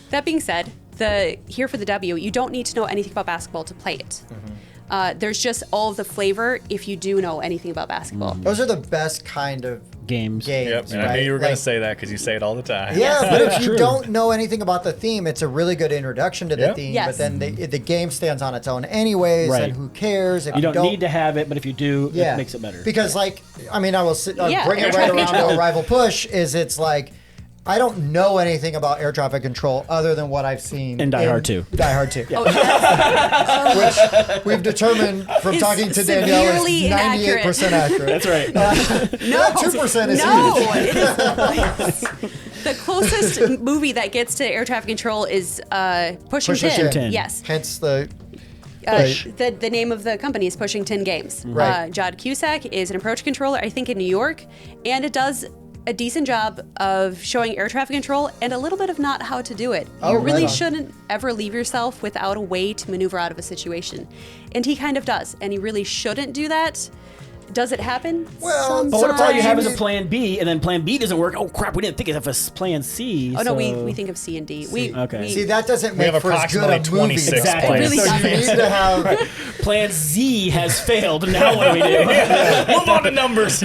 S4: That being said, here for the W, you don't need to know anything about basketball to play it. There's just all of the flavor if you do know anything about basketball.
S1: Those are the best kind of
S2: Games.
S3: Yep, and
S1: right?
S3: I knew you were going
S1: Like-
S3: to say that because you say it all the time.
S1: Yeah, but if you
S2: True.
S1: don't know anything about the theme, it's a really good introduction to the
S3: Yep.
S1: theme.
S4: Yes.
S1: But then the game stands on its own anyways,
S2: Right.
S1: and who cares if
S2: You don't need to have it, but if you do,
S1: Yeah,
S2: it makes it better.
S1: Because like, I mean, I will
S4: Yeah,
S1: bring
S4: air
S1: it right
S4: traffic
S1: around to
S4: control.
S1: a rival push. It's like, I don't know anything about air traffic control other than what I've seen
S2: In Die Hard 2.
S1: Die Hard 2.
S4: Oh, yes.
S1: Which we've determined from
S4: Is
S1: talking to Danielle
S4: severely
S1: is 98% accurate.
S2: That's right.
S4: No,
S1: 2% is
S4: no.
S1: huge.
S4: It is, the closest movie that gets to air traffic control is Pushing
S1: Pushing
S4: Tin.
S1: Tin.
S4: Yes.
S1: Hence the
S4: The name of the company is Pushing Tin Games.
S1: Right.
S4: Jod Cusack is an approach controller, I think in New York, and it does a decent job of showing air traffic control and a little bit of not how to do it.
S1: Oh,
S4: you really
S1: right on.
S4: shouldn't ever leave yourself without a way to maneuver out of a situation. And he kind of does, and he really shouldn't do that. Does it happen?
S1: Well,
S2: But what if all you have is a
S1: Sometimes-
S2: plan B, and then plan B doesn't work? Oh crap, we didn't think of a plan C.
S4: Oh no,
S2: so-
S4: we think of C and D.
S2: Okay.
S1: See, that doesn't
S3: We
S1: make
S3: have
S1: for as good a
S3: approximately
S1: movie.
S3: 26
S2: Exactly.
S3: plans.
S4: Really
S1: So you
S4: doesn't.
S1: need to have.
S2: Plan Z has failed. Now what do we do?
S3: Move on to numbers.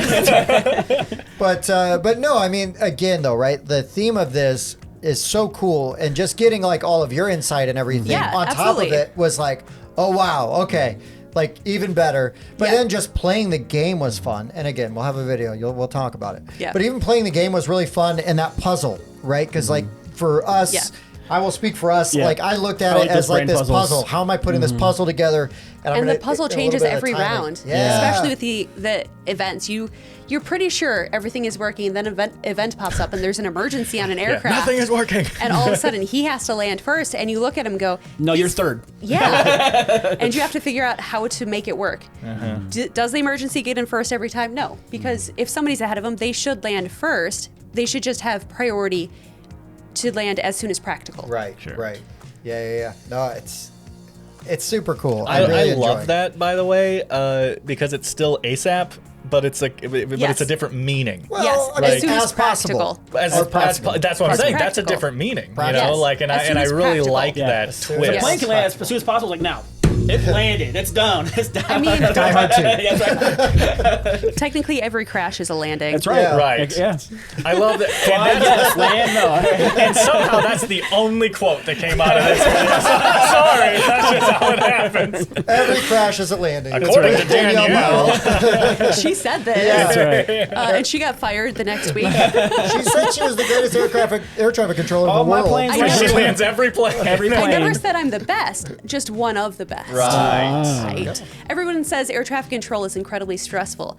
S1: But no, I mean, again, though, right? The theme of this is so cool, and just getting like all of your insight and everything
S4: Yeah,
S1: on top
S4: absolutely.
S1: of it was like, oh wow, okay, like even better. But
S4: Yeah.
S1: then just playing the game was fun, and again, we'll have a video. We'll talk about it.
S4: Yeah.
S1: But even playing the game was really fun, and that puzzle, right? Because like for us.
S4: Yeah.
S1: I will speak for us.
S2: Yeah.
S1: Like I looked at
S2: I
S1: it
S2: like
S1: as
S2: those
S1: like
S2: brain
S1: this
S2: puzzles.
S1: puzzle. How am I putting this puzzle together? I'm
S4: And
S1: gonna-
S4: the puzzle
S1: a little
S4: changes
S1: bit of
S4: every
S1: timing.
S4: round,
S1: Yeah.
S4: especially with the events. You're pretty sure everything is working, and then an event pops up, and there's an emergency on an aircraft.
S3: Nothing is working.
S4: And all of a sudden, he has to land first, and you look at him and go,
S2: No, you're
S4: "He's-
S2: third.
S4: Yeah. And you have to figure out how to make it work.
S1: Uh-huh.
S4: Does the emergency get in first every time? No, because if somebody's ahead of them, they should land first. They should just have priority to land as soon as practical.
S1: Right.
S2: Sure.
S1: Right. Yeah. No, it's super cool.
S3: I,
S1: really
S3: I love
S1: enjoy.
S3: that, by the way, because it's still ASAP, but it's like, but it's
S4: Yes.
S3: a different meaning.
S1: Well,
S4: Yes,
S1: I mean,
S4: as soon as
S1: possible.
S4: practical.
S3: That's what I'm
S4: As
S3: saying. That's a
S4: practical.
S3: different meaning, you
S1: Practical.
S3: know.
S4: Yes.
S3: Like, and
S4: As soon
S3: I
S4: as
S3: really
S4: practical.
S3: like
S2: Yeah.
S3: that
S2: As
S3: twist.
S2: The
S4: Yes.
S2: plane can land as soon as possible. Like now, it landed. It's down. It's down.
S4: I mean,
S1: Die Hard 2.
S2: Yeah, that's right.
S4: technically every crash is a landing.
S2: That's right.
S1: Yeah.
S3: Right.
S2: Like, yeah.
S3: I love that.
S2: Fly,
S3: And, that's-
S2: yes, land, no.
S3: and somehow that's the only quote that came out of this. Sorry, that's just how it happens.
S1: Every crash is a landing.
S3: According to Danielle.
S4: She said this.
S2: That's right.
S4: And she got fired the next week.
S1: She said she was the greatest air traffic controller
S2: All
S1: in the
S2: my
S1: world.
S2: planes
S4: I
S3: Like
S4: never-
S3: she lands every plane.
S2: Every
S4: I
S2: plane.
S4: never said I'm the best, just one of the best.
S3: Right.
S4: Right. Everyone says air traffic control is incredibly stressful.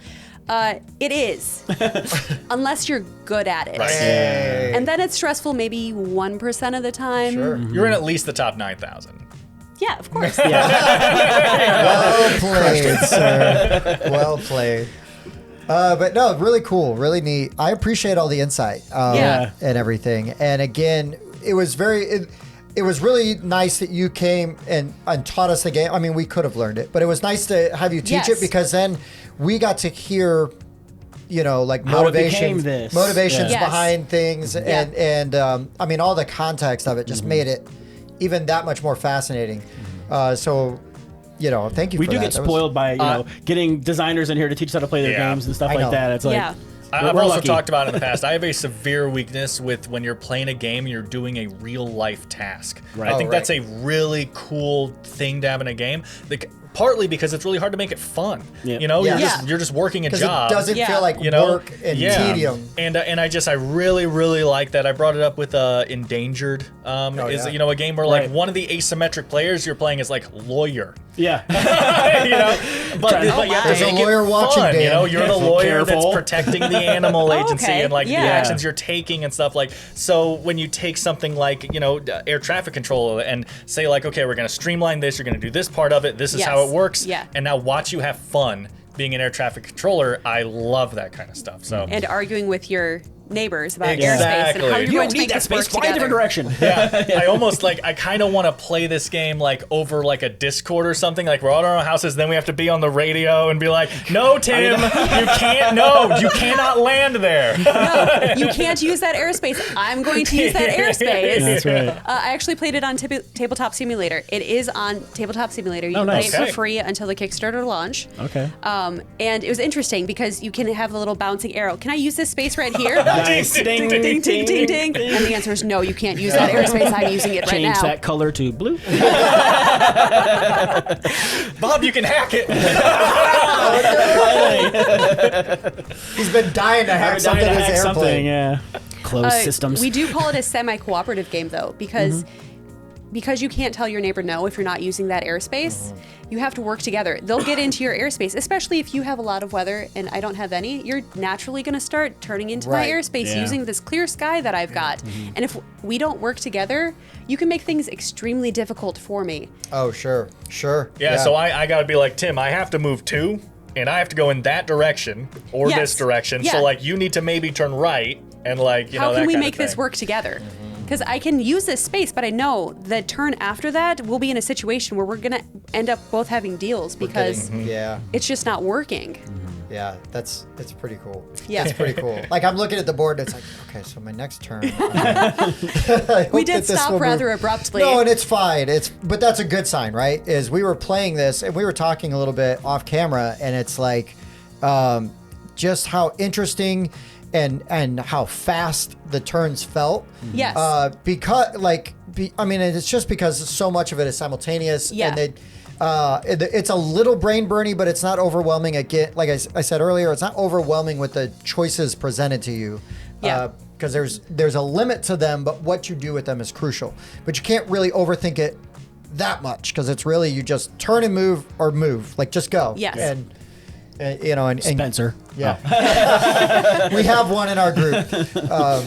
S4: It is, unless you're good at it.
S3: Right.
S1: Hey.
S4: And then it's stressful maybe 1% of the time.
S1: Sure.
S3: You're in at least the top 9,000.
S4: Yeah, of course.
S1: Well played, sir. Well played. But no, really cool, really neat. I appreciate all the insight
S4: Yeah.
S1: and everything. And again, it was it was really nice that you came and taught us the game. I mean, we could have learned it, but it was nice to have you teach
S4: Yes.
S1: it, because then we got to hear, like
S2: How it
S1: motivations,
S2: became this.
S1: motivations
S4: Yeah. Yes.
S1: behind things,
S4: Yeah.
S1: and I mean, all the context of it just made it even that much more fascinating. So, thank you.
S2: We
S1: for
S2: do
S1: that.
S2: get
S1: That was-
S2: spoiled by getting designers in here to teach us how to play their
S3: Yeah.
S2: games and stuff
S1: I
S2: like
S1: know.
S2: that. It's like
S4: Yeah.
S3: I've
S2: we're
S3: also
S2: lucky.
S3: talked about it in the past. I have a severe weakness with when you're playing a game, you're doing a real life task.
S2: Right.
S3: I think
S1: Oh,
S3: that's
S1: right.
S3: a really cool thing to have in a game. Partly because it's really hard to make it fun.
S2: Yeah.
S3: You know,
S1: Yeah.
S3: you're just working a
S1: because
S3: job.
S1: it doesn't
S4: Yeah.
S1: feel like
S3: you know,
S1: work and tedium.
S3: And I really like that. I brought it up with Endangered. Is
S1: yeah.
S3: a game where like
S2: Right.
S3: one of the asymmetric players you're playing is like lawyer.
S2: yeah.
S3: But you have to
S1: There's a
S3: make
S1: lawyer
S3: it
S1: watching,
S3: fun,
S1: Dan.
S3: you're the lawyer that's
S2: Careful.
S3: protecting the animal agency
S4: okay.
S3: and like the
S4: Yeah.
S3: actions you're taking and stuff like. So when you take something like air traffic control and say like, okay, we're gonna streamline this. You're gonna do this part of it. This is how
S4: Yes.
S3: it works.
S4: Yeah.
S3: And now watch you have fun being an air traffic controller. I love that kind of stuff. So.
S4: And arguing with your neighbors about airspace
S3: Exactly.
S4: and how you're
S3: You
S2: You
S4: going
S2: don't
S4: to
S2: need
S4: make
S2: that
S4: this
S2: space.
S4: work
S2: Fly a different
S4: together.
S2: direction.
S3: Yeah, I almost I kind of want to play this game like over like a Discord or something. Like we're all in our houses, then we have to be on the radio and be like, "No, Tim, you can't. No, you cannot land there."
S4: No, you can't use that airspace. I'm going to use that airspace.
S2: That's right.
S4: I actually played it on Tabletop Simulator. It is on Tabletop Simulator. You
S2: Oh,
S4: can
S2: nice.
S4: play it
S3: Okay.
S4: for free until the Kickstarter launch.
S2: Okay.
S4: And it was interesting because you can have a little bouncing arrow. Can I use this space right here?
S2: Nice. Ding,
S4: Ding, ding, ding, ding. And the answer is no, you can't use that airspace. I'm using it right
S2: Change
S4: now.
S2: that color to blue.
S3: Bob, you can hack it.
S1: He's been dying to hack something in his airplane.
S2: Yeah. Closed systems.
S4: We do call it a semi-cooperative game though, because because you can't tell your neighbor no if you're not using that airspace, you have to work together. They'll get into your airspace, especially if you have a lot of weather and I don't have any. You're naturally going to start turning into my airspace using this clear sky that I've got. And if we don't work together, you can make things extremely difficult for me.
S1: Oh, sure.
S3: Yeah, so I got to be like, Tim, I have to move 2, and I have to go in that direction or this direction.
S4: Yeah.
S3: So, like, you need to maybe turn right, and, like, you know,
S4: how can
S3: that
S4: we
S3: kind
S4: make
S3: of
S4: this
S3: thing.
S4: work together? Because I can use this space, but I know the turn after that, we'll be in a situation where we're going to end up both having deals because it's just not working.
S1: Yeah, it's pretty cool.
S4: Yeah.
S1: It's pretty cool. Like, I'm looking at the board and it's like, okay, so my next turn.
S4: We did stop rather abruptly.
S1: No, and it's fine. But that's a good sign, right? Is we were playing this and we were talking a little bit off camera, and it's like just how interesting and how fast the turns felt.
S4: Yes.
S1: It's just because so much of it is simultaneous.
S4: Yeah.
S1: And it's a little brain burny, but it's not overwhelming. Again, like I said earlier, it's not overwhelming with the choices presented to you.
S4: Yeah.
S1: Because there's a limit to them, but what you do with them is crucial. But you can't really overthink it that much, because it's really you just turn and move, like just go.
S4: Yes.
S1: And
S2: Spencer.
S1: Yeah. We have one in our group.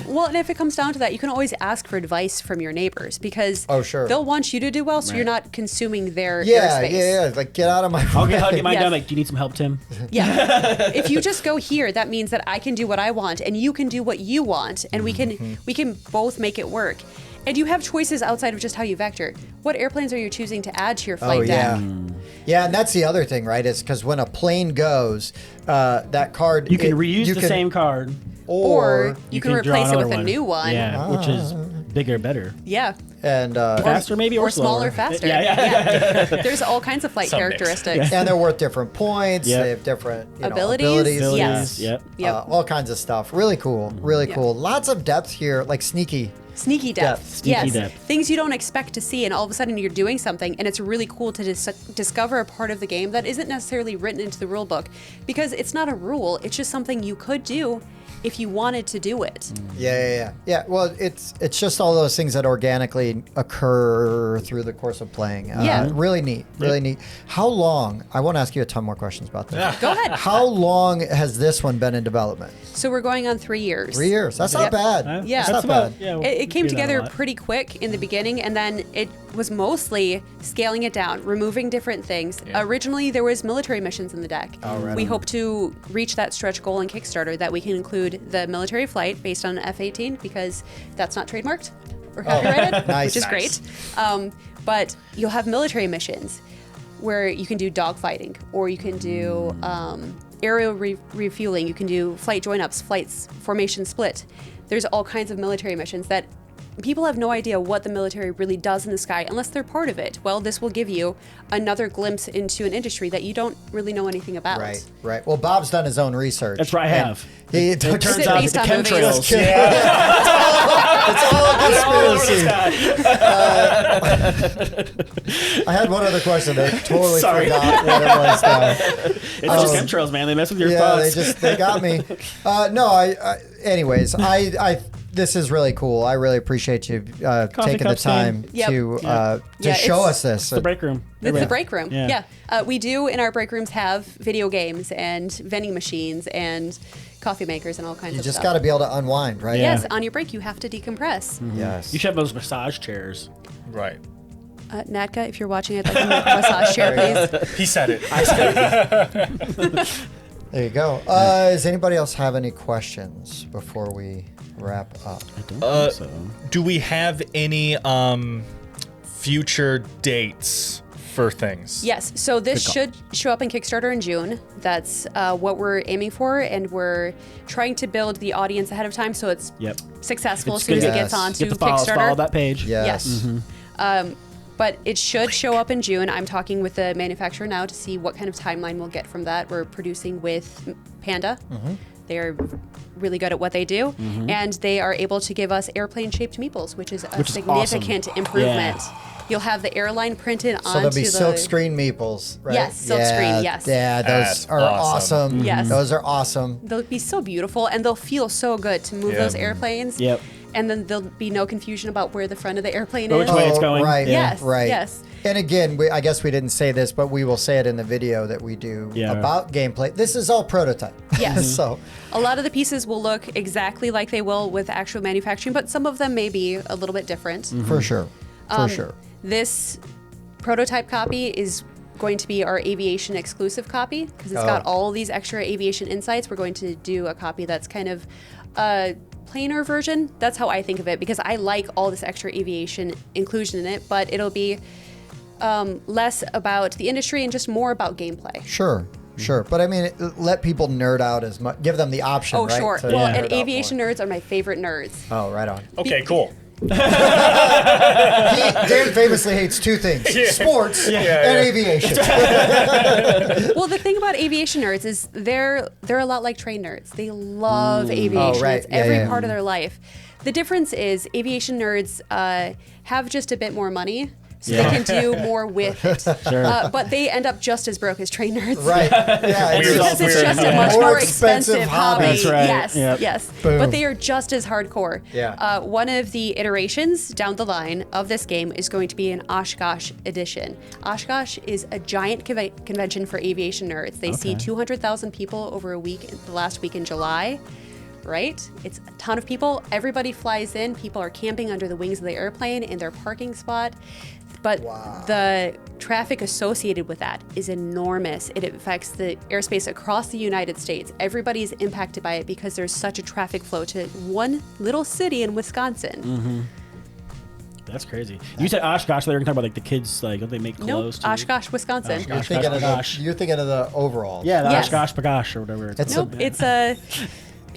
S4: Well, and if it comes down to that, you can always ask for advice from your neighbors, because they'll want you to do well, so you're not consuming their airspace.
S1: Yeah. Like, get out of my way.
S2: I'll get mine
S4: Yes.
S2: done. Like, do you need some help, Tim?
S4: Yeah. If you just go here, that means that I can do what I want and you can do what you want, and we can both make it work. And you have choices outside of just how you vector. What airplanes are you choosing to add to your flight deck?
S1: Yeah, and that's the other thing, right? Is because when a plane goes, that card...
S2: You can reuse the same card.
S4: Or you can
S2: draw
S4: replace it
S2: another
S4: with a new one.
S2: Yeah, which is bigger, better.
S4: Yeah.
S1: And
S2: faster, maybe, or
S4: smaller,
S2: slower.
S4: faster.
S2: Yeah.
S4: There's all kinds of flight characteristics.
S1: and they're worth different points.
S2: Yep.
S1: They have different
S4: Abilities.
S2: Abilities.
S4: Yes.
S2: Yep.
S1: all kinds of stuff. Really cool. Really cool. Lots of depth here, like sneaky
S4: depth.
S2: Sneaky depth.
S4: Things you don't expect to see, and all of a sudden you're doing something, and it's really cool to discover a part of the game that isn't necessarily written into the rule book, because it's not a rule. It's just something you could do if you wanted to do it.
S1: Yeah. Well, it's just all those things that organically occur through the course of playing. Really neat. Really neat. How long? I won't ask you a ton more questions about this.
S4: Go ahead.
S1: How long has this one been in development?
S4: So we're going on 3 years.
S1: 3 years. That's not bad.
S4: Yeah.
S1: That's not bad.
S2: Yeah,
S4: It came
S2: we do that a
S4: together
S2: lot.
S4: pretty quick in the beginning, and then it was mostly scaling it down, removing different things. Originally, there was military missions in the deck. We hope to reach that stretch goal in Kickstarter that we can include the military flight based on F-18, because that's not trademarked or copyrighted,
S1: Nice.
S4: which is great. But you'll have military missions where you can do dogfighting, or you can do aerial refueling, you can do flight join-ups, flights, formation split. There's all kinds of military missions that people have no idea what the military really does in the sky unless they're part of it. Well, this will give you another glimpse into an industry that you don't really know anything about.
S1: Right. Well, Bob's done his own research.
S2: That's right, I have.
S1: It
S2: It turns
S4: it
S2: out
S4: based
S2: the
S4: on movies?
S2: chemtrails.
S1: It's all a conspiracy. I had one other question. I totally
S2: Sorry.
S1: forgot what it was now.
S2: It's just chemtrails, man. They mess with your
S1: Yeah,
S2: thoughts.
S1: they got me. Anyways, this is really cool. I really appreciate you taking the
S2: cups,
S1: time
S2: man.
S4: Yep.
S1: to
S4: Yeah,
S1: show
S4: it's-
S1: us this.
S2: The break room.
S4: It's the break room.
S2: Yeah.
S4: We do in our break rooms have video games and vending machines and coffee makers and all kinds
S1: You
S4: of
S1: just
S4: stuff.
S1: got to be able to unwind, right?
S2: Yeah.
S4: Yes, on your break you have to decompress.
S1: Yes.
S2: You should have those massage chairs.
S3: Right.
S4: Natka, if you're watching, I'd like a massage chair, please.
S3: He said it. I said it.
S1: There you go. Does anybody else have any questions before we wrap up?
S2: I don't think so.
S3: Do we have any future dates for things?
S4: Yes, so this should show up in Kickstarter in June. That's what we're aiming for, and we're trying to build the audience ahead of time so it's successful as soon as it gets onto
S2: Get the follow
S4: Kickstarter.
S2: that page.
S1: Yes.
S4: But it should show up in June. I'm talking with the manufacturer now to see what kind of timeline we'll get from that. We're producing with Panda. They're really good at what they do, and they are able to give us airplane-shaped meeples, which is a significant improvement.
S2: Yeah.
S4: You'll have the airline printed onto the...
S1: So there'll be silk screen meeples, right?
S4: Yes, silk screen, yes.
S1: Yeah, those
S3: That's
S1: are awesome.
S4: Yes.
S1: Those are awesome.
S4: They'll be so beautiful, and they'll feel so good to move those airplanes.
S2: Yep.
S4: and then there'll be no confusion about where the front of the airplane is.
S2: Which way it's going.
S1: Right.
S4: Yes.
S1: Right.
S4: Yes.
S1: And again, I guess we didn't say this, but we will say it in the video that we do about gameplay. This is all prototype.
S4: Yes.
S1: So
S4: a lot of the pieces will look exactly like they will with actual manufacturing, but some of them may be a little bit different.
S1: For sure. For sure.
S4: This prototype copy is going to be our aviation exclusive copy because it's got all these extra aviation insights. We're going to do a copy that's kind of a plainer version. That's how I think of it, because I like all this extra aviation inclusion in it, but it'll be less about the industry and just more about gameplay.
S1: Sure. But I mean, let people nerd out as much. Give them the option, right?
S4: Sure.
S1: to
S4: Well,
S1: nerd
S4: and
S1: out
S4: aviation
S1: more.
S4: nerds are my favorite nerds.
S1: Oh, right on.
S3: Okay, cool.
S1: Dan famously hates two things: sports and aviation.
S4: Well, the thing about aviation nerds is they're a lot like train nerds. They love aviation.
S1: right.
S4: It's every
S1: Yeah.
S4: part of their life. The difference is aviation nerds have just a bit more money, so they can do more with it. But they end up just as broke as train nerds.
S1: Right. Yeah.
S4: Because it's just a much more expensive hobby.
S2: That's right.
S4: Yes,
S2: Yep.
S4: yes.
S1: Boom.
S4: But they are just as hardcore.
S1: Yeah.
S4: One of the iterations down the line of this game is going to be an Oshkosh edition. Oshkosh is a giant convention for aviation nerds. They see 200,000 people over a week, the last week in July. Right? It's a ton of people. Everybody flies in. People are camping under the wings of the airplane in their parking spot. But the traffic associated with that is enormous. It affects the airspace across the United States. Everybody's impacted by it because there's such a traffic flow to one little city in Wisconsin.
S2: Mm-hmm. That's crazy. You said Oshkosh, they were talking about like the kids, like what they make clothes.
S4: Nope, Oshkosh, Wisconsin.
S1: You're thinking of the overall.
S2: Yeah, the
S4: Yes.
S2: Oshkosh Bagosh or whatever.
S4: Nope,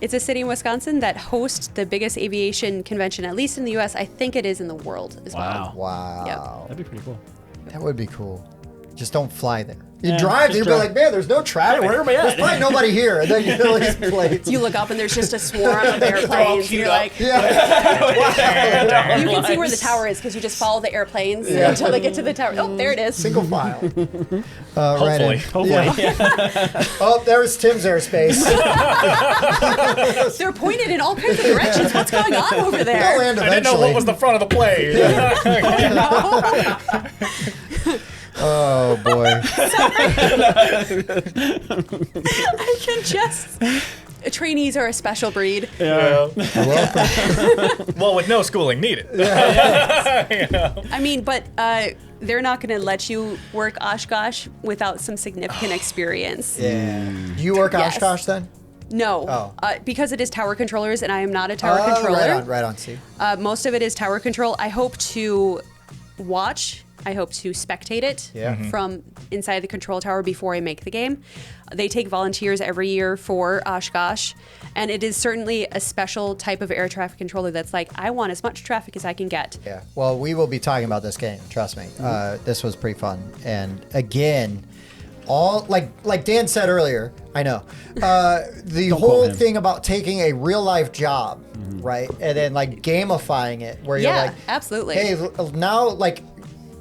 S4: it's a city in Wisconsin that hosts the biggest aviation convention, at least in the U.S. I think it is in the world as well.
S1: Wow.
S4: Yep.
S2: That'd be pretty cool.
S1: That would be cool. Just don't fly there. You
S2: Yeah,
S1: drive,
S2: just
S1: you'd be
S2: drive.
S1: like, man, there's no traffic.
S2: Yeah, where am I at?
S1: There's probably nobody here. And then you fill these plates.
S4: You look up and there's just a swarm of airplanes.
S3: queued
S4: You're
S3: up.
S4: like,
S1: Yeah.
S4: you can see where the tower is because you just follow the airplanes until they get to the tower. Oh, there it is.
S1: Single file.
S3: Hopefully.
S1: Oh, there's Tim's airspace.
S4: They're pointed in all kinds of directions. What's going on over
S1: They'll
S4: there?
S1: land
S3: I didn't know
S1: eventually.
S3: what was the front of the plane.
S1: Oh, boy.
S4: I can just. Trainees are a special breed.
S3: Yeah.
S1: Welcome.
S3: Well, with no schooling needed.
S4: I mean, but they're not going to let you work Oshkosh without some significant experience.
S1: Yeah. Do you work
S4: Yes.
S1: Oshkosh then?
S4: No,
S1: Oh.
S4: because it is tower controllers, and I am not a tower controller.
S1: Right on. See.
S4: Most of it is tower control. I hope to watch. I hope to spectate it from inside the control tower before I make the game. They take volunteers every year for Oshkosh, and it is certainly a special type of air traffic controller that's like, I want as much traffic as I can get.
S1: Yeah. Well, we will be talking about this game. Trust me. This was pretty fun. And again, all like Dan said earlier, I know the whole
S2: quote him.
S1: thing about taking a real life job, right, and then like gamifying it, where you're like,
S4: absolutely.
S1: hey, now like.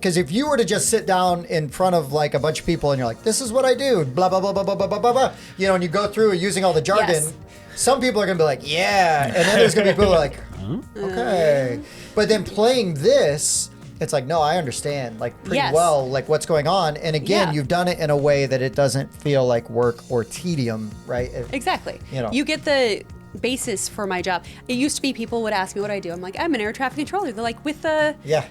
S1: Because if you were to just sit down in front of like a bunch of people and you're like, this is what I do, blah, blah, blah, blah, blah, blah, blah, blah, blah, you know, and you go through using all the jargon,
S4: Yes.
S1: some people are going to be like, yeah. And then there's going to be people like, okay. But then playing this, it's like, no, I understand like pretty
S4: Yes.
S1: well, like what's going on. And again,
S4: Yeah.
S1: you've done it in a way that it doesn't feel like work or tedium, right?
S4: Exactly.
S1: You know.
S4: You get the basis for my job. It used to be people would ask me what I do. I'm like, I'm an air traffic controller. They're like, with the...
S1: Yeah.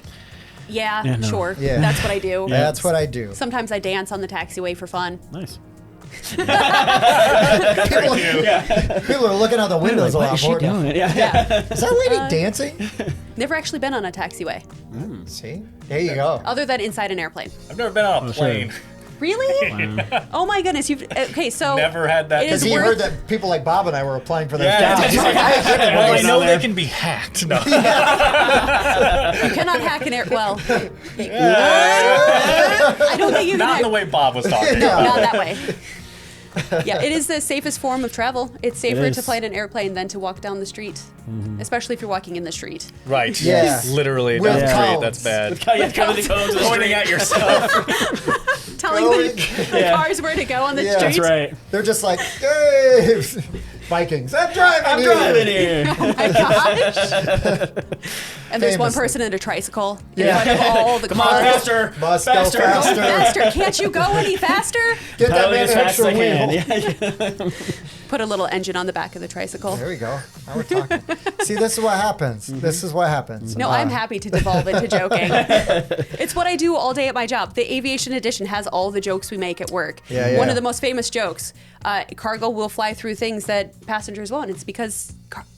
S4: Yeah,
S2: Yeah, no.
S4: sure.
S1: Yeah.
S4: That's what I do.
S1: That's what I do.
S4: Sometimes I dance on the taxiway for fun.
S2: Nice.
S1: People are looking out the windows a
S2: What
S1: lot
S2: is she
S1: more.
S2: doing? Yeah.
S4: Yeah.
S1: Is that lady dancing?
S4: Never actually been on a taxiway,
S1: See? There you go.
S4: other than inside an airplane.
S3: I've never been on a
S2: sure.
S3: plane.
S4: Really? Oh my goodness! You've okay. So
S3: Never had that.
S4: It is
S1: Because he
S4: worth-
S1: heard that people like Bob and I were applying for those
S3: Yeah.
S1: jobs. He's like, I
S3: Well, I
S2: Right
S3: know
S2: on
S3: they
S2: there.
S3: can be hacked. No.
S4: You cannot hack an air. Well, I don't think you can.
S3: Not in
S4: hack-
S3: the way Bob was talking.
S4: Not that way. Yeah, it is the safest form of travel. It's safer
S2: It
S4: to
S2: is.
S4: fly in an airplane than to walk down the street, especially if you're walking in the street.
S3: Right.
S1: Yeah.
S3: Literally
S1: With
S3: down the street.
S1: cones.
S3: That's bad.
S2: Yeah, cover the cones of the
S3: Pointing
S2: street.
S3: at yourself.
S4: Telling the
S2: Yeah.
S4: cars where to go on the
S1: Yeah.
S4: street.
S2: That's right.
S1: They're just like, hey. Vikings. I'm driving
S2: here.
S4: Oh my gosh. And there's one person in a tricycle.
S1: Yeah.
S4: In front of all the
S2: Come on, faster.
S1: Must
S2: faster.
S1: go faster.
S4: Go faster. Can't you go any faster?
S1: Get that man
S2: as
S1: an
S2: fast as
S1: extra
S2: I can.
S1: wheel.
S4: Put a little engine on the back of the tricycle.
S1: There we go. Now we're talking. See, this is what happens. This is what happens.
S4: No, I'm happy to devolve into joking. It's what I do all day at my job. The aviation edition has all the jokes we make at work.
S1: Yeah.
S4: One of the most famous jokes, cargo will fly through things that passengers won't. It's because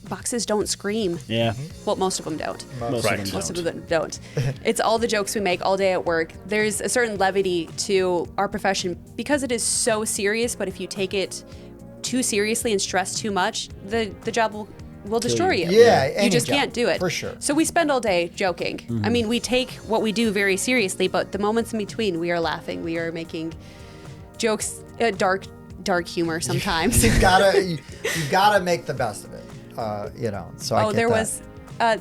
S4: boxes don't scream.
S2: Yeah.
S4: Well, most of them don't.
S2: Most
S4: of them don't. It's all the jokes we make all day at work. There's a certain levity to our profession because it is so serious, but if you take it too seriously and stress too much, the job will destroy you.
S1: Yeah,
S4: you just can't do it.
S1: For sure.
S4: So we spend all day joking. I mean, we take what we do very seriously, but the moments in between, we are laughing. We are making jokes, dark humor sometimes.
S1: you gotta make the best of it. So I get
S4: there
S1: that.
S4: was.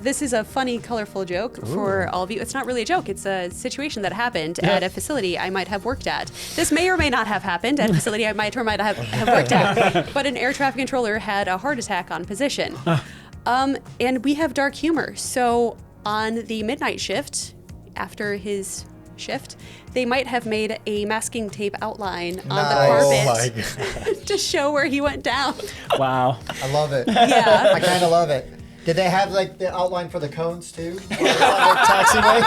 S4: This is a funny, colorful joke for all of you. It's not really a joke. It's a situation that happened at a facility I might have worked at. This may or may not have happened at a facility I might or might have worked at. But an air traffic controller had a heart attack on position. And we have dark humor. So on the midnight shift, after his shift, they might have made a masking tape outline on the carpet to show where he went down.
S2: Wow.
S1: I love it.
S4: Yeah.
S1: I kind of love it. Did they have like the outline for the cones too? Taxiway.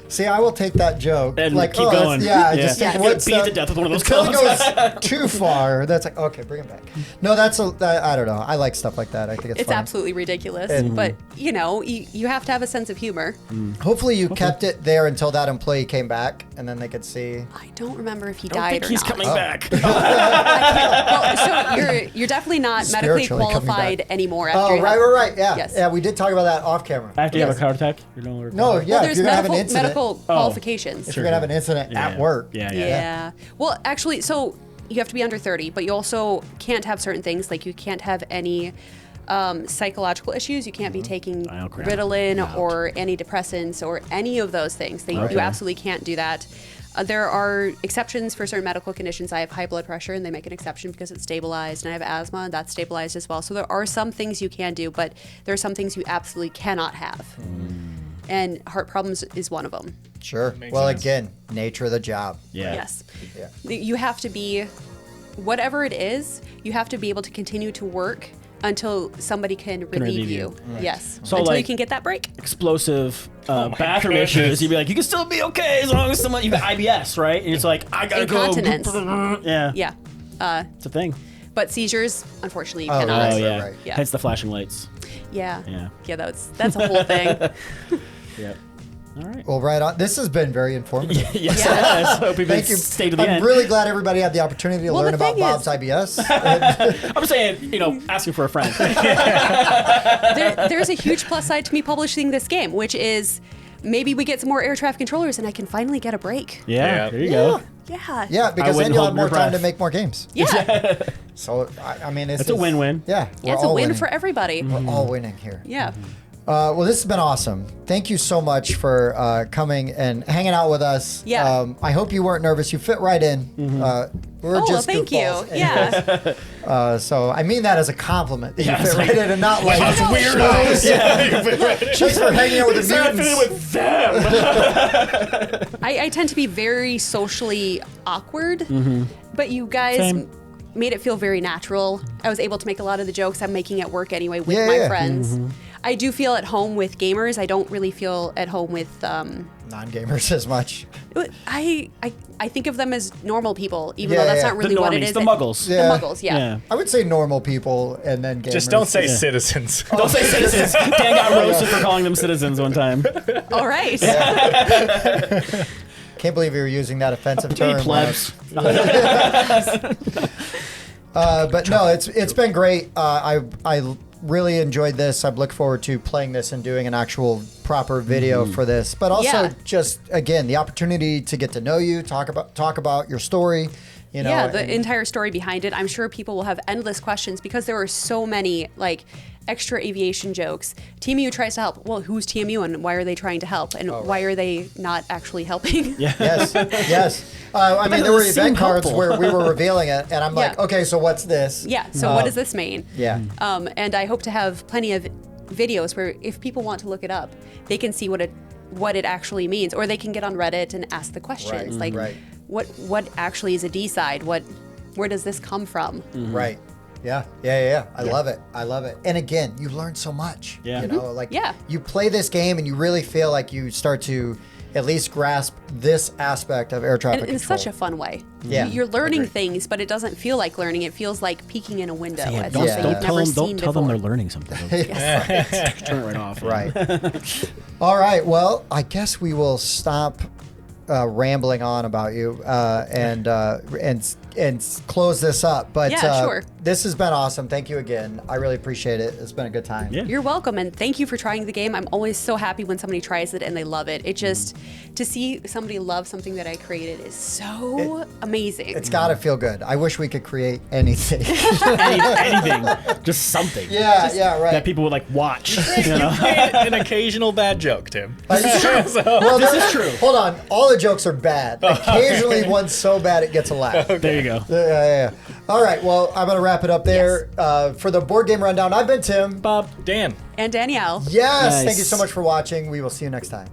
S1: See, I will take that joke
S2: And
S1: like,
S2: keep going.
S1: Just take
S2: I'm
S1: one
S2: gonna beat
S1: step.
S2: to death with one of those
S1: Until
S2: cones.
S1: it goes too far, that's like, okay, bring it back. No, I don't know. I like stuff like that. I think it's
S4: It's
S1: funny.
S4: absolutely ridiculous, but you have to have a sense of humor.
S1: Hopefully you kept it there until that employee came back, and then they could see.
S4: I don't remember if he
S2: I don't
S4: died
S2: think
S4: or
S2: he's
S4: not.
S2: coming back.
S4: Well, so you're definitely not medically
S1: Spiritually coming
S4: qualified
S1: back.
S4: anymore. After
S1: Oh,
S4: you
S1: right. Yeah.
S4: Yes.
S1: Yeah, we did talk about that off camera.
S2: After you have a heart attack, you're no longer.
S1: No, yeah,
S4: Well,
S1: if
S4: there's
S1: you're gonna have an incident,
S4: medical qualifications.
S1: if you're gonna have an incident at work.
S4: Yeah. Well, actually, so you have to be under 30, but you also can't have certain things. Like you can't have any psychological issues. You can't be taking Ritalin or antidepressants or any of those things. You absolutely can't do that. There are exceptions for certain medical conditions. I have high blood pressure, and they make an exception because it's stabilized. And I have asthma, and that's stabilized as well. So there are some things you can do, but there are some things you absolutely cannot have. And heart problems is one of them.
S1: Sure.
S3: Makes
S1: Well,
S3: sense.
S1: again, nature of the job.
S2: Yeah.
S4: Yes.
S1: Yeah.
S4: You have to be, whatever it is, you have to be able to continue to work until somebody can relieve you. Yes.
S2: So,
S4: until you
S2: like,
S4: can get that break.
S2: Explosive bathroom
S3: goodness.
S2: issues. You'd be like, you can still be okay as long as someone you got IBS, right? And it's like, I gotta
S4: Incontinence.
S2: go. Yeah.
S4: Yeah.
S2: It's a thing.
S4: But seizures, unfortunately, you
S1: Oh,
S4: cannot.
S2: Oh yeah.
S1: right.
S4: Yeah.
S2: Hence the flashing lights.
S4: Yeah.
S2: Yeah.
S4: Yeah, that's a whole thing.
S2: Yeah. All right.
S1: Well, right on. This has been very informative.
S2: Yes.
S4: Yeah.
S2: Yes. Hope you've been
S1: Thank you.
S2: stay to the
S1: I'm
S2: end.
S1: really glad everybody had the opportunity to
S4: Well,
S1: learn
S4: the
S1: about
S4: thing
S1: Bob's
S4: is-
S1: IBS.
S2: I'm saying, asking for a friend.
S4: There's a huge plus side to me publishing this game, which is maybe we get some more air traffic controllers and I can finally get a break.
S2: Yeah. There you go.
S4: Yeah.
S1: Yeah, because then
S2: wouldn't
S1: you'll
S2: hold
S1: have more
S2: your
S1: time to
S2: breath.
S1: make more games.
S4: Yeah.
S1: So, I mean,
S2: It's a win-win.
S1: Yeah.
S4: Yeah, it's a win for everybody.
S1: We're all winning here.
S4: Yeah.
S1: Well, this has been awesome. Thank you so much for coming and hanging out with us.
S4: Yeah.
S1: I hope you weren't nervous. You fit right in. We're
S4: Oh, well,
S1: just
S4: thank you.
S1: goofballs.
S4: Yeah.
S1: So I mean that as a compliment. That
S2: Yeah,
S1: you fit
S2: it's
S1: right
S2: like,
S1: in and not like
S2: Us weirdos. Yeah.
S1: Just for hanging out with the
S2: Instead of
S1: mutants.
S2: fitting with them.
S4: I tend to be very socially awkward, but you guys
S2: Same.
S4: made it feel very natural. I was able to make a lot of the jokes I'm making at work anyway with
S1: Yeah,
S4: my
S1: yeah.
S4: friends. I do feel at home with gamers. I don't really feel at home with.
S1: Non-gamers as much.
S4: I think of them as normal people, even
S1: Yeah,
S4: though that's
S1: yeah.
S4: not really
S2: The
S4: what it
S2: normies,
S4: is.
S2: the muggles.
S1: Yeah.
S4: The muggles, yeah.
S2: Yeah.
S1: I would say normal people and then gamers.
S3: Just don't say
S2: Yeah.
S3: citizens.
S2: Don't say citizens. Dan got roasted for calling them citizens one time.
S4: All right.
S1: Can't believe you were using that offensive
S2: Hey,
S1: term.
S2: plebs.
S1: But no, it's been great. I really enjoyed this. I look forward to playing this and doing an actual proper video for this. But also
S4: Yeah.
S1: just again the opportunity to get to know you, talk about your story. You know,
S4: yeah, the entire story behind it. I'm sure people will have endless questions because there are so many like extra aviation jokes. TMU tries to help. Well, who's TMU and why are they trying to help? And why are they not actually helping?
S2: Yeah.
S1: Yes. I mean, there were event cards where we were revealing it, and I'm like, okay, so what's this?
S4: Yeah. So what does this mean?
S1: Yeah.
S4: And I hope to have plenty of videos where if people want to look it up, they can see what it actually means, or they can get on Reddit and ask the questions what actually is a D-side? Where does this come from?
S1: Mm-hmm. Right. Yeah. I love it. And again, you learn so much.
S2: Yeah.
S1: You know, like you play this game and you really feel like you start to at least grasp this aspect of air traffic
S4: control. In such a fun way.
S1: Yeah.
S4: You're learning things, but it doesn't feel like learning. It feels like peeking in a window.
S2: So
S4: at
S2: don't tell them they're learning something. Turn it right off.
S1: Right. All right. Well, I guess we will stop rambling on about you and close this up. But
S4: sure.
S1: This has been awesome. Thank you again. I really appreciate it. It's been a good time.
S2: Yeah.
S4: You're welcome, and thank you for trying the game. I'm always so happy when somebody tries it and they love it. It just to see somebody love something that I created is so amazing.
S1: It's got to feel good. I wish we could create anything.
S2: anything, just something.
S1: Yeah, right.
S2: That people would like watch. You know?
S3: An occasional bad joke, Tim.
S1: It's true. Well, this is true. Hold on. All the jokes are bad. Occasionally, one's so bad it gets a laugh.
S2: Okay. There you go.
S1: Yeah. All right. Well, I'm gonna wrap it up there. For the board game rundown, I've been Tim,
S3: Bob, Dan,
S4: and Danielle.
S1: Yes. Nice. Thank you so much for watching. We will see you next time.